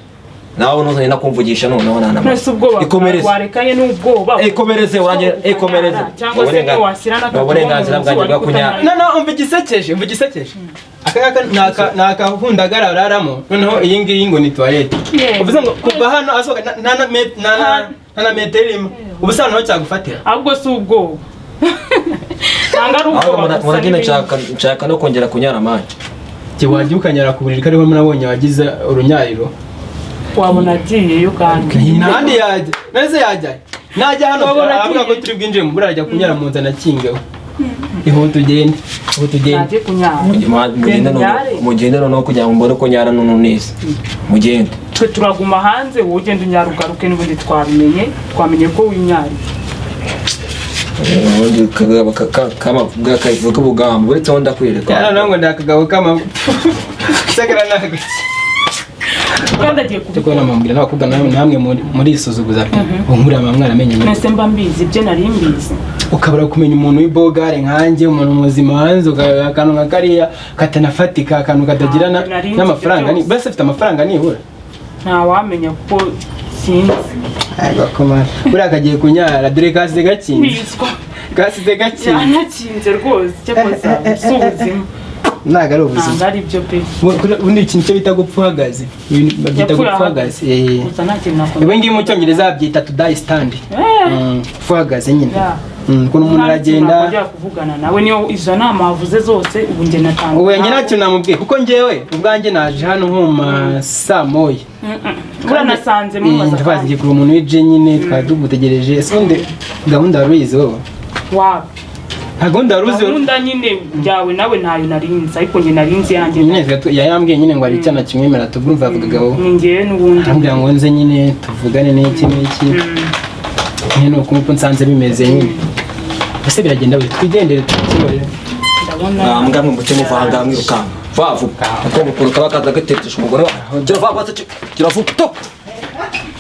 nawe nuzanye nakumvugisha noneho nana mwese ubwoba warekanye n'ubwoba ikomereze urangira ikomereze cyangwa se ko washyira uburenganzira bwanjye bwo kunyara no umva igisekeje aka nakahundagara araramo noneho iyi ngiyi ngo ni toilette uvuze ngo kuva hano asohoka na metero imwe ubusa noneho cyagufatira ahubwo si ubwoba nanga ari ubwoba muragenda nshaka no kongera kunyara amani wajya ukanyara ku buriri kariho nabonye wagize urunyariro wabona agiyeyo kandi ntahandi yajya nese yajya najya hano avuga ko turi bwinjire mu burara ajya kunyara mu nzana kingeho iho tugende najye kunyara mugende noneho kugira ngo mbone ko nyara noneho neza mugende twe turaguma hanze wowe ugenda unyara ugaruke n'ubundi twamenye ko winyariye ubundi kagabo kavuga ko ubugambo uretse aho ndakwereka yara ngo ndakagabo kama sagara nagaki kandi agiye kubikora namambwira n'abakobwa namwe muri isuzuguza pe unkura amamwe aramenye mwese mba mbizi ibyo nari mbizi ukabura kumenya umuntu w'ibogare nkanjye umuntu muzima hanze akantu nka kariya katanafatika akantu katagirana n'amafaranga basi afite amafaranga nibura ntawamenya kuko sinzi agakomara buriya kagiye kunyara dore kasize gakinze bizwa kasize gakinze yanakinze rwose cyakoze si ubuzima ntabwo ari ubuzima ntabwo ari byo pe ubundi ikintu cyo bita gupfa uhagaze babyita gupfa uhagaze gusa nta kintu nakora ibi ngibi mu cyongereza babyita to die stand gupfa uhagaze nyine ukuntu umuntu aragenda kuvugana nawe niyo izo nama wavuze zose ubu njye natanga ubu njye ntacyo namubwiye kuko njyewe ubwanjye naje hano nko mu saa moya uranasanze mumaze twagiye kuri umuntu w'ije nyine twari tumutegereje ese ubundi gahunda wari uyizi wowe wapi gahunda wari uzi gahunda nyine byawe nawe ntayo narinzi ariko njye narinzi yanjye nyine yayambwiye nyine ngo hari icyana kimwemera tugurumva yavugagaho ni njyewe n'ubundi arambwira ngo nze nyine tuvugane n'iki n'iki nyine uko nguko nsanze bimeze nyine ese biragenda buri twigendere tukibore ndabona mbwa mumuce muvanga mwirukanga vavuga uko mukuru kaba kaza gatetesha umugore wawe kiravuga kiravuga to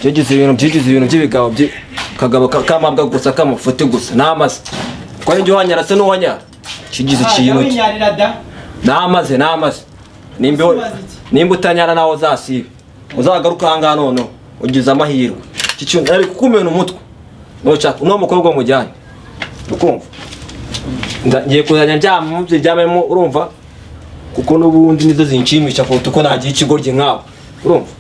byigize ibintu by'ibigabo kagabo kamabwa gusa kamafote gusa namaze kwa njye wanyara se n'uwanyara kigize ikintu namaze nimba utanyara nawe uzasibe uzagaruka hanga none ugize amahirwe kicyunye ari kukumena umutwe no mukobwa mujyanye ukumva ngiye kuzanya njyama mubyijyamemo urumva kuko n'ubundi nizo zinshimisha kuko uko nagiye ikigoryi nkawe urumva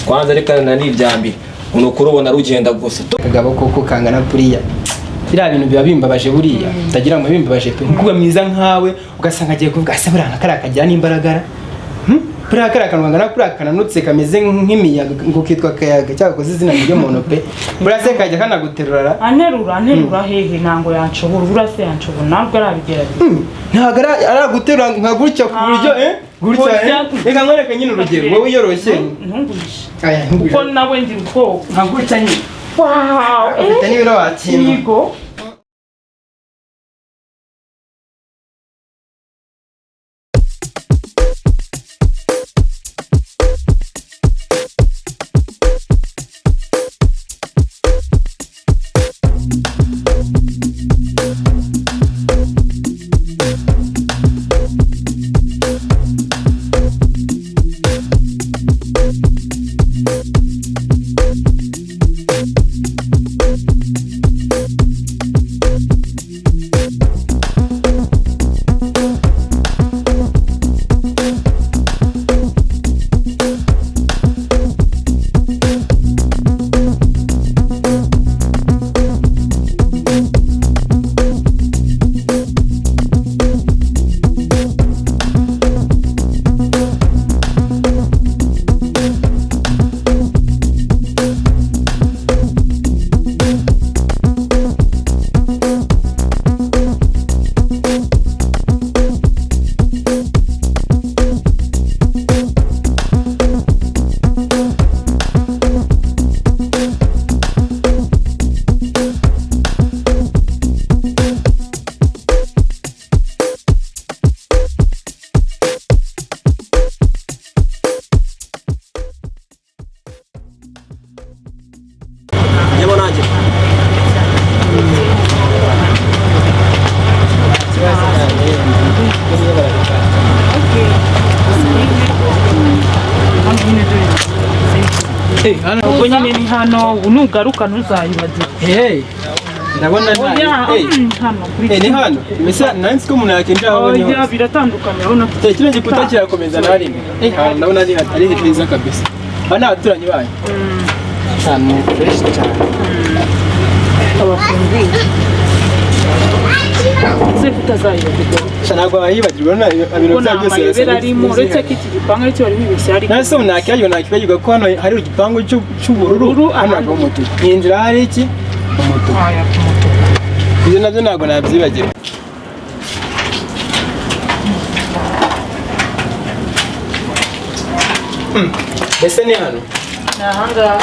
kwanza reka nanibyambira unuko urubona rugenda gusa kagabo koko kangana kuriya biriya bintu biba bimbabaje buriya utagira ngo bimbabaje pe kuba mwiza nkawe ugasanga agiye kuvuga ase buriya nakara kagira n'imbaraga buriya kariya kantu kangana kuriya kananutse kameze nk'imiyaga ngo kitwa kayaga cyangwa koze izina ry'umuntu pe buriya se kajya kanaguterura anterura hehe ntango yanshobora buriya se yanshobora ntabwo arabigerageza ntabwo araguterura nka gutya ku buryo gutya reka nkwereke nyine urugero wowe uyoroshye ntungurishe kuko nawe ndi ubwoko nka gutya nyine ufite n'ibiro wakimba ubwo nyine ni hano nugaruka ntuzayibagire ndabona ni hano mbese nansi ko umuntu yakinjira aho ni hose biratandukanye urabona kino gikuta kirakomeza na rimwe ndabona ari heza kabisa aba ni abaturanyi banyu cyane fresh cyane abafunguye ese kutazayibagirwa ntabwo bayibagirwa ibintu byose byose arimo uretse ko iki gipangu aricyo bari bibeshya ariko nase unakiyajya nakibagirwa ko hano hari igipangu cy'ubururu hano hari umutuku yinjira hari iki umutuku ibyo nabyo ntabwo nabyibagirwa mbese ni hano ni ahangaha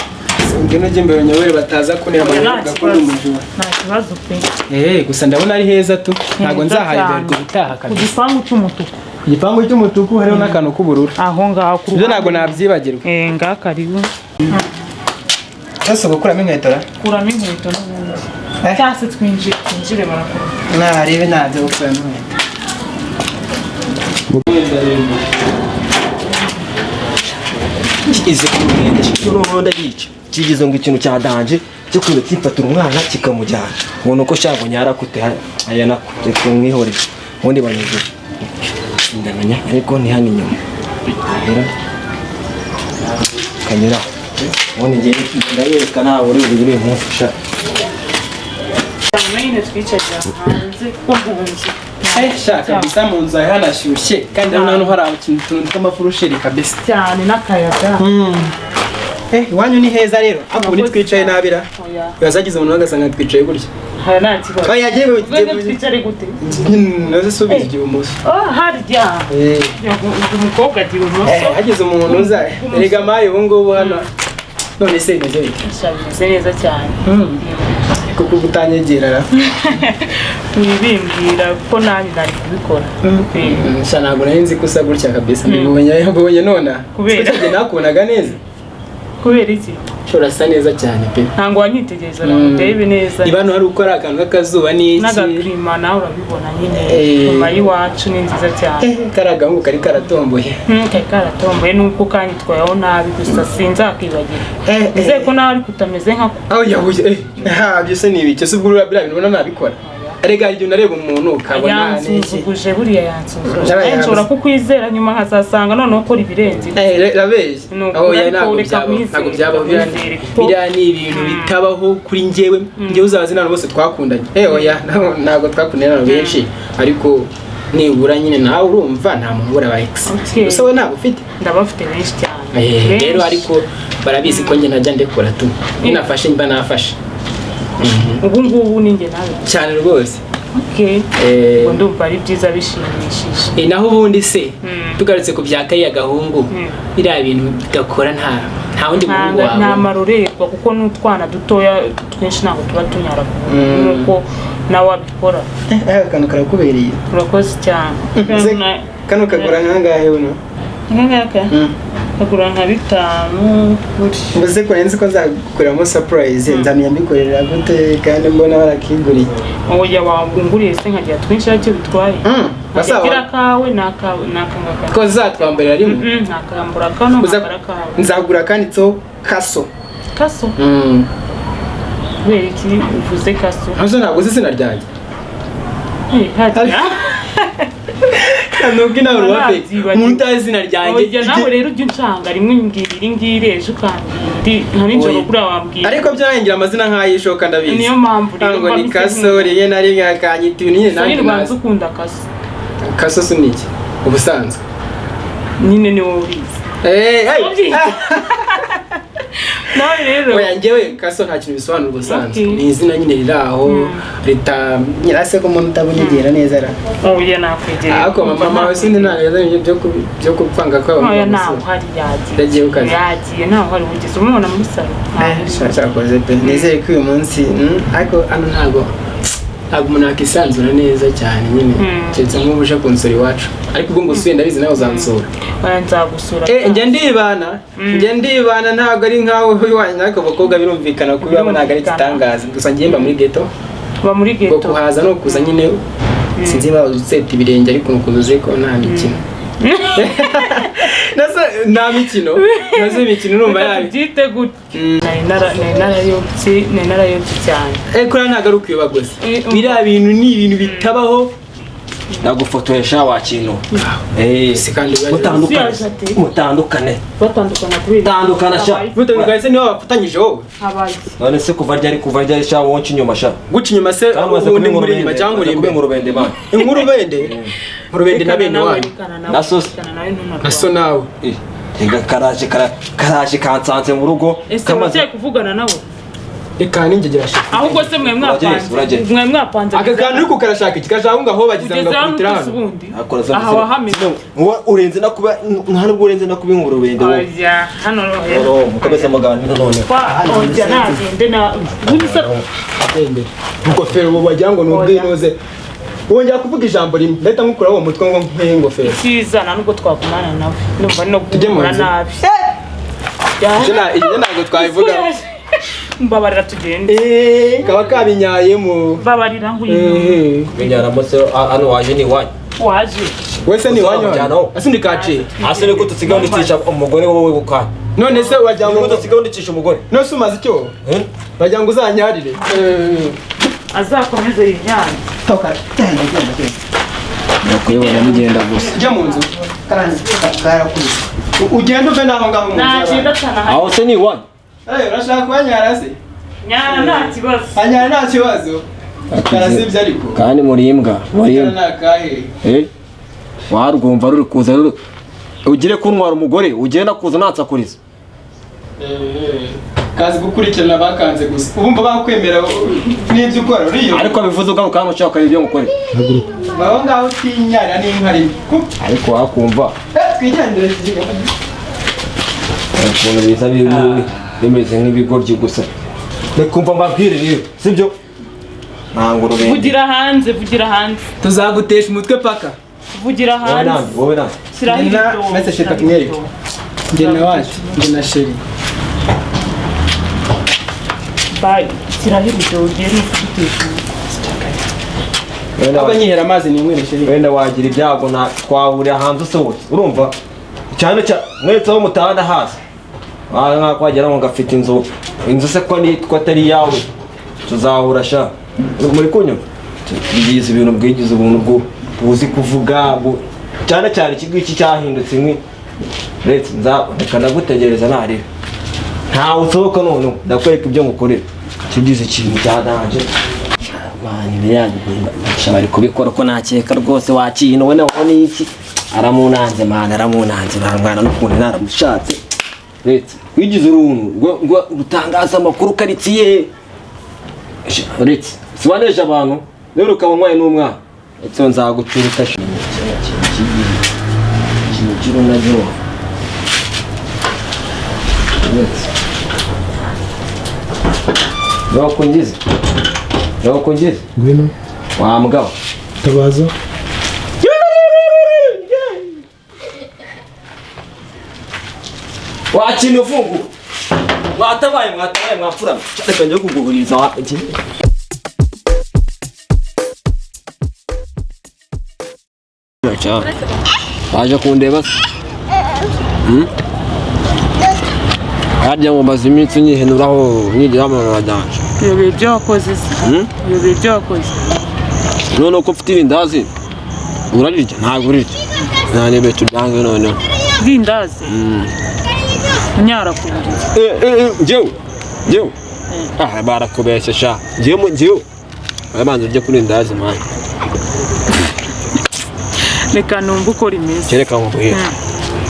ngeno jye mbere nyobere bataza kunera amahirwe akunda umujura nta kibazo pe gusa ndabona ari heza tu ntabwo nzahayiberwa ubutaha ku gipangu cy'umutuku igipangu cy'umutuku hariho n'akantu k'ubururu aho ngaho ku ibyo ntabwo nabyibagirwa ngaha karibu ese gukuramo inkweto ra kuramo inkweto n'ubundi cyangwa se twinjire barakora narebe ntabyo gukuramo inkweto izi kumenge noneho ndayica kigize ngo ikintu cya danje cyo kuza kifatira umwana kikamujyana ubona uko shango nyarakute aya nako reka mwihorere ubundi banyuze ndamenya ariko ni hano inyuma kanyura ubundi ngiye ndayereka nawe uri bugire nkufasha nyine twicaye hanze ko munzu shaka bisa mu nzu hanashyushye kandi hano hari ikintu tw'amafurusheri kabisa cyane n'akayaga. iwanyu ni heza rero abo ni twicaye nabira yazagize umuntu agasanga twicaye gutya hari nta kibazo. oya yewe twicare gute naze subiza ibumoso harya umukobwa agira ubumoso hagize umuntu uza erega mayi ubu ngubu hano none se bimeze bite bimeze neza cyane kuko gutanyegera wibimbwira ko nanjye nari kubikora sha ntabwo nari nzi ko usa gutya kabisa mbibonye none kubera nakubonaga neza kubera iki urasa neza cyane pe ntabwo wanyitegereza ngo ndebe neza niba hano hari ukora akantu k'akazuba n'iki n'agakirima nawe urabibona nyine nyuma y'iwacu ni nziza cyane kari agahungu kari karatomboye kari karatomboye nuko kanyitwayeho nabi gusa sinzakibagirwa nizeye ko nawe ariko utameze nkako aho yahuye byose ni ibiki se ubwo biriya bintu ubona nabikora erega igihe unareba umuntu ukabona yansuzuguje buriya yansuzuguje nshobora kukwizera nyuma nkazasanga noneho ukora ibirenze rabeshye aho ntabwo byabaho biriya ni ibintu bitabaho kuri njyewe uzabazi n'abantu bose twakundanye oya ntabwo twakundanye n'abantu benshi ariko nibura nyine nawe urumva nta muntu ubura ba ex gusa we ntabwo ufite ndabafite benshi cyane rero ariko barabizi ko njye ntajya ndekura tu ninafashe mba nafashe ubu ngubu ni njye nawe cyane rwose ngo ndumva ari byiza bishimishije naho ubundi se tugarutse ku bya kariya gahungu biriya bintu bidakora nta wundi muhungu wawe nta marorerwa kuko n'utwana dutoya twinshi ntabwo tuba tunyara nuko nawe wabikora akantu karakubereye urakoze cyane kano kagura nkangahe buno nkangaka kagura nka 5 mbuze ko nzi ko nzagukoreramo surprise nzamenya mbikorera gute kandi mbona barakiguriye oya wanguriye se nkagira twinshi aricyo bitwaye basagira kawe nakangaka ko zatwambarira rimwe nakambura kano nakambura kawe nzagura kanditseho kaso kubera iki uvuze kaso ntabwo uzi izina ryanjye nubwo nawe urwafite umuntu utazi izina ryanjye nawe rero ujya uncanga rimwe umbwira iri ngiri ejo ukambwira nka nijoro kuri wambwira ariko byarangira amazina nk'ayishoka ndabizi niyo mpamvu rero ngo ni kaso rimwe na rimwe akanyita ibintu nyine nanjye nazi ukunda kaso kaso si niki ubusanzwe nyine ni wowe ubizi nawe rero oya njyewe kaso nta kintu bisobanura ubusanzwe ni izina nyine riri aho leta nyirase ko umuntu utabonyegera neza ra oya nakwegera ariko mama wawe sindi ntabwo yazanye byo kupanga ko oya ntawe hari yagiye ntawe hari wigeze umubona muri salo cyakoze pe nizeye ko uyu munsi ariko hano ntabwo umuntu yakisanzura neza cyane nyine keretse nk'ubu uje kunsura iwacu ariko ubwo ngusuye ndabizi nawe uzansura nzagusura njye ndibana ntabwo ari nkaho iwanyu ariko abakobwa birumvikana ko iwabo ntabwo ari igitangaza gusa njye mba muri geto ngo kuhaza no kuza nyine sinzi niba uzeta ibirenge ariko nukuza uzi ko nta mikino nta mikino nazo imikino urumva yabi byite gute nari narayobye cyane kuriya ntabwo ari ukwiyobaguza biriya bintu ni ibintu bitabaho nagufotoresha wa kintu mutandukane batandukana sha mutandukane se niho bafatanyije wowe none se kuva ryari sha wonca inyuma sha guca inyuma se ubundi muri inyuma cyangwa uri imbere ngurubende bana ngurubende na bene wanyu naso nawe karaje kansanze mu rugo kamaze kuvugana nawe reka ninjye shaka ahubwo se mwe mwapanze aka kantu ariko karashaka iki kashaka ngaho bagize ngo kutirana aha wahamije urenze nakuba ntabwo urenze nakuba ingurubende wowe oya hano mukomeze muganira none oya nagende na bunisa atende ngofero bo bagira ngo nubwinoze wongera kuvuga ijambo rimwe ndahita nkukura uwo mutwe ngo nk'ingofero kizana nubwo twakumana nawe numva no gukora nabi ntabwo twabivuga mbabarira tugende kaba kabinyayemo babarira ngwino binyara mose hano waje ni wanyu waje wese ni wanyu ase ndi kace ase niko tusigaho ndicisha umugore wowe gukana none se wajya ngo tusigaho ndicisha umugore no sumaze icyo bajya ngo uzanyarire azakomeze yinyane toka nakuyobora mugenda gusa jya mu nzu karakubise ugenda uve naho ngaho mu nzu nagenda cyane aho se ni wani urashaka kunyara se nyara nta kibazo anyara nta kibazo karasibye ariko kandi murimbwa warwumva ruri kuza ugire kuntwara umugore ugenda kuza natsakuriza kazi gukurikirana bakanze gusa ubumva bakwemera n'ibyo ukora uriyo ariko bivuze ugaruka hano ushaka ibyo ngukore baho ngaho utinyara n'inka rimwe ariko wakumva twijyandire ukuntu biza bimeze nk'ibigoryi gusa rekumva mbabwire rero sibyo ntangurube vugira hanze tuzagutesha umutwe paka vugira hanze wowe nani siraho ibyo maze sheka kumwereke njye na wacu njye na sheri bye siraho ibyo ugiye n'ufitesha aba nyihera amazi ni mwene sheri wenda wagira ibyago na twahurira hanze usohotse urumva cyane mwese aho mutahana hasi nk'ako wagira ngo ngafite inzu se ko atari yawe tuzahura sha muri kunyuma bigize ibintu bwigize ubuntu buzi kuvuga cyane cyane iki cyahindutse leta reka ndagutegereza narira ntawe usohoka none ndakwereka ibyo ngukorera kigize ikintu cyadanje bari kubikora ko nakeka rwose wakintu we nawe ni iki aramunanze mwana n'ukuntu naramushatse leta wigize uruntu ngo rutangaza amakuru karitsiye leta sibaneje abantu rero ukaba umwaye n'umwana ndetse nzagucurika ikintu kiri nacyo Yakungize ngwino wa mugabo tabaza wakintu ufungu mwatabaye mwapfurama reka njye kuguguriza waki waje kundeba harya ngo maze iminsi nyihenuraho nyigira mu badanje iyo byo wakoze iyo byo wakoze none uko mfite irindazi urarirya ntabwo urirya nta nebe tudange noneho irindazi nyara kubirya njyewe barakubeshya sha njyewe abanza ujya kuri irindazi mani reka numva uko rimeze kereka nkubwira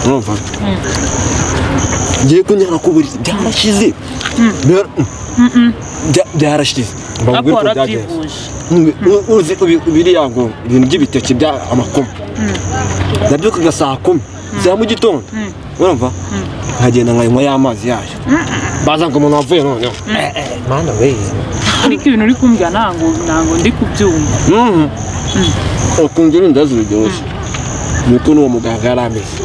urumva ngiye kunyara ku buriri byarashize byarashize akora byivuje uzi biriya ngo ibintu by'ibitoki bya amakoma ndabyuka saa 10 za mu gitondo urumva nkagenda nkanywa y'amazi yayo baza ngo umuntu wavuye noneho mana we ariko ibintu uri kumbwira ntango ndi kubyumva ukunze irindazi riryoshye nuko n'uwo muganga yari ameze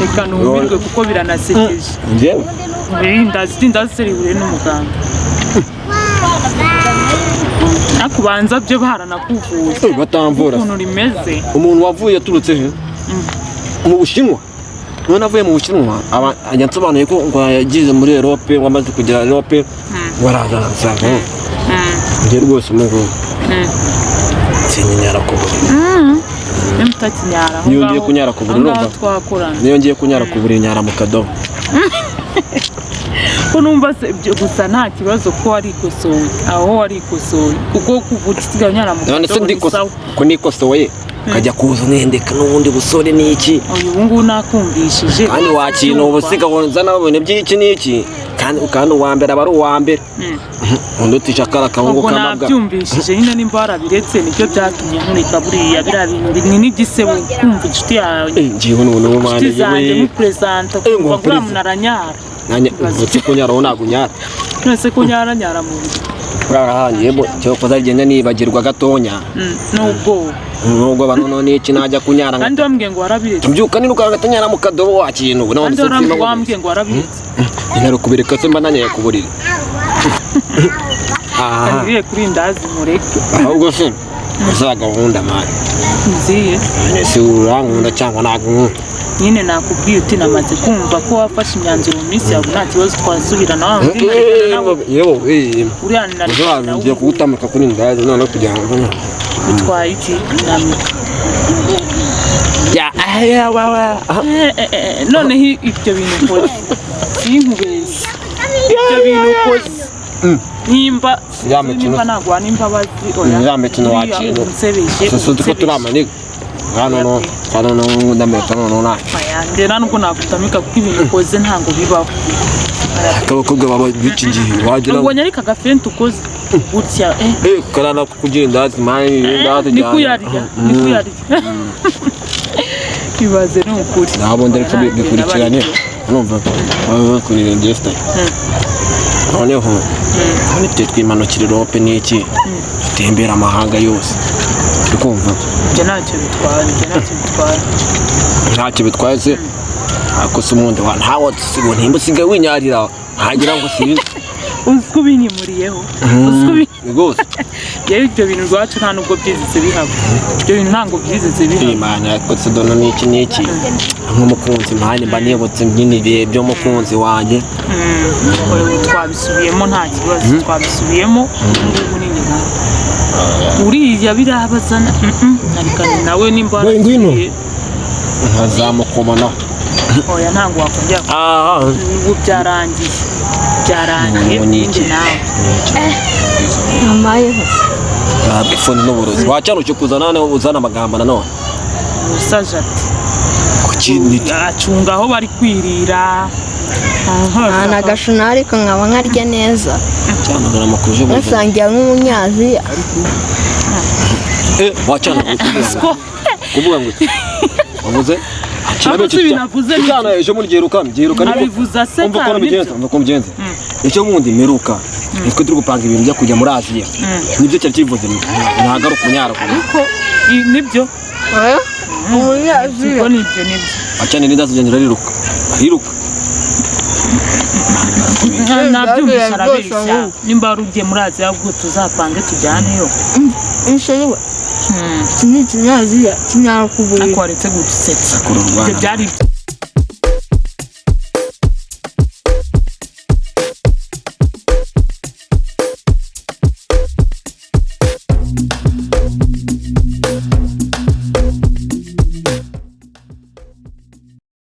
reka numirwe kuko biranasekeje njyewe irindazi serihure n'umuganga akubanza byo baranakuvuza batamvura ukuntu rimeze umuntu wavuye yaturutse he mu Bushinwa none avuye mu Bushinwa ajya nsobanuye ko ngo yagize muri Europe ngo amaze kugera Europe waraza nsanga njye rwose umuntu sinyara ku buriri mutakinyara niyo ngiye kunyara ku buriri urumva twakorana niyo ngiye kunyara ku buriri nyara mu kadobo ko numva gusa nta kibazo ko warikosoye aho warikosoye kuko kuvuga nyara mu kadobo none se ndikosoye ko nikosoye ukajya kuza mwendeka n'ubundi busore n'iki ubu ngubu nakumvishije kandi wakintu ubusiga wonza nabone by'iki n'iki kandi uwa mbere aba ari uwa mbere undi utishakara akabungu kamabwa ubwo nabyumvishije nyine nimba warabiretse nibyo byatumye nkurika buriya biriya bintu ni n'igisebo kumva inshuti yawe ngiye n'umuntu w'umwana yewe mupresenta kuva ngura munaranyara nanye utse kunyara wo nagunyara nese kunyara mu barahanye bo cyo kuzagenda nibagirwa gatonya nubwo banono n'iki najya kunyara kandi wambwiye ngo warabiretse mbyuka niruka gatanyara mu kadobo wakintu none se wambwiye ngo warabiretse intero kubireka se mba nanyeye kuburira aha ngiye kuri ndazi mureke ahubwo se Asa gahunda mani. Nziye. Si urankunda cyangwa ntago. Nyine nakubwiye uti namaze kumva ko wafashe imyanzuro mu minsi yawe nta kibazo twasubirana nawe uriya ngiye kugutamika kuri ndaje none kugira ngo bitwaye iki namika ya wawa noneho ibyo bintu ukoze sinkubeshye ibyo bintu ukoze nimba nagwa n'imbabazi ya mikino wakira so ko turamaniga hano ndameka none ndera nuko nagutamika kuko ibintu ukoze ntango bibaho abakobwa baba biki gihe wagira ngo nyarika gafente ukoze gutya karana kugira ndazi mani ndazi nikuyarya kibaze n'ukuri nabo ndariko bikurikiranye urumva bakurira ndefta noneho nite twimanukira Europe n'iki tembera amahanga yose ukumva ntacyo bitwaye se akose umundi wa ntawo sigo ntimbusiga winyarira hagira ngo sibi uzko binyimuriyeho gose yewe ibyo bintu rwacu nta nubwo byizitse bihaba ibyo bintu ntango byizitse bihaba imana yakotse dono n'iki nk'umukunzi mpande mba nibutse nyine ibihe byo mukunzi wanjye twabisubiyemo nta kibazo twabisubiyemo ubu nini nawe uriya birabazana narikanye nawe nimba nkazamukomana oya ntango wakongera ubu byarangiye n'indi nawe amaye ifuni n'uburozi wacana cyo kuzana nawe uzana amagambo nanone usaje ati acunga aho bari kwirira na gashuna ariko nkaba nkarya neza cyane ndamakuje basangiye nk'umunyaziya wacana kuvuga ngo wavuze cyane ejo muri giheruka nabivuza se umva mugenzi ejo bundi meruka nitwe turi gupanga ibintu byo kujya muri Aziya nibyo cyari kivuze ntagaruka umunyaruguru ariko nibyo umunyaziya nibyo acane n'indazugenda riruka nabyumvise arabeshya nimba rugiye muri Aziya ubwo tuzapange tujyaneyo inshallah sinzi nyaziya kinyakubura ariko waretse gusetsa ibyo byari